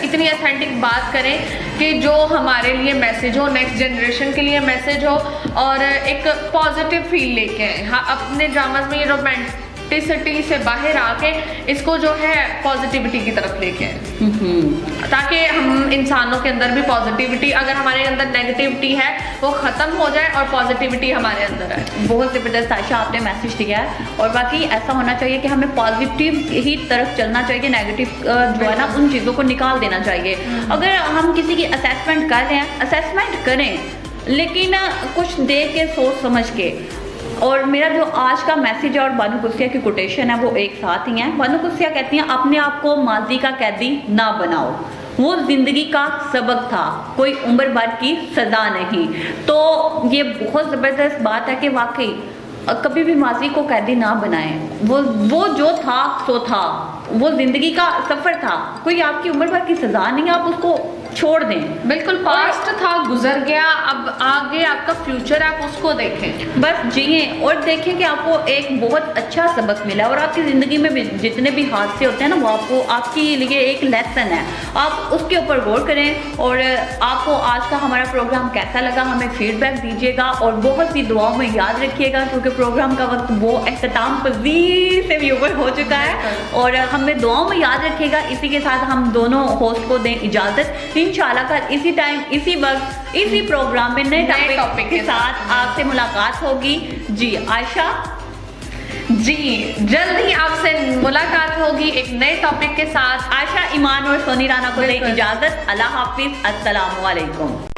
[SPEAKER 2] इतनी ऑथेंटिक बात करें कि जो हमारे लिए मैसेज हो, नेक्स्ट जनरेशन के लिए मैसेज हो, और एक पॉजिटिव फील लेके आए। हाँ, अपने ड्रामाज में ये रोमांटिसिटी से बाहर आके इसको जो है पॉजिटिविटी की तरफ लेके आए, ताकि हम इंसानों के अंदर भी पॉजिटिविटी, अगर हमारे अंदर नेगेटिविटी है वो ख़त्म हो जाए और पॉजिटिविटी हमारे अंदर है।
[SPEAKER 1] बहुत ज़बरदस्त आयशा आपने मैसेज दिया है, और बाकी ऐसा होना चाहिए कि हमें पॉजिटिव ही तरफ चलना चाहिए, नेगेटिव जो है ना उन चीज़ों को निकाल देना चाहिए। अगर हम किसी की असेसमेंट कर रहे हैं, असेसमेंट करें, लेकिन कुछ देख के सोच समझ के। और मेरा जो आज का मैसेज है और बानो कुस्तिया की कोटेशन है वो एक साथ ही है। बानो कुस्तिया कहती हैं, अपने आप को माजी का कैदी ना बनाओ, वो ज़िंदगी का सबक था, कोई उम्र भर की सज़ा नहीं। तो ये बहुत ज़बरदस्त बात है कि वाकई कभी भी माजी को कैदी ना बनाएं। वो जो था सो था, वो ज़िंदगी का सफ़र था, कोई आपकी उम्र भर की सज़ा नहीं, आप उसको छोड़ दें।
[SPEAKER 2] बिल्कुल, पास्ट था, गुजर गया, अब आगे आपका फ्यूचर, आप उसको देखें,
[SPEAKER 1] बस जिए और देखें कि आपको एक बहुत अच्छा सबक मिला। और आपकी ज़िंदगी में भी जितने भी हादसे होते हैं ना, वो आपको आपके लिए एक लेसन है, आप उसके ऊपर गौर करें। और आपको आज का हमारा प्रोग्राम कैसा लगा हमें फीडबैक दीजिएगा, और बहुत सी दुआओं में याद रखिएगा, क्योंकि प्रोग्राम का वक्त वो अख्ताम पज़ीर से भी ऊपर हो चुका है, और हमें दुआओं में याद रखिएगा। इसी के साथ हम दोनों होस्ट को दें इजाज़त। इंशाल्लाह कल इसी टाइम, इसी वक्त, इसी प्रोग्राम में नए टॉपिक के साथ आपसे मुलाकात होगी। जी आयशा,
[SPEAKER 2] जी जल्द ही आपसे मुलाकात होगी एक नए टॉपिक के साथ।
[SPEAKER 1] आयशा ईमान और सोनी राना को दें इजाज़त। अल्लाह हाफिज़, अस्सलामु अलैकुम।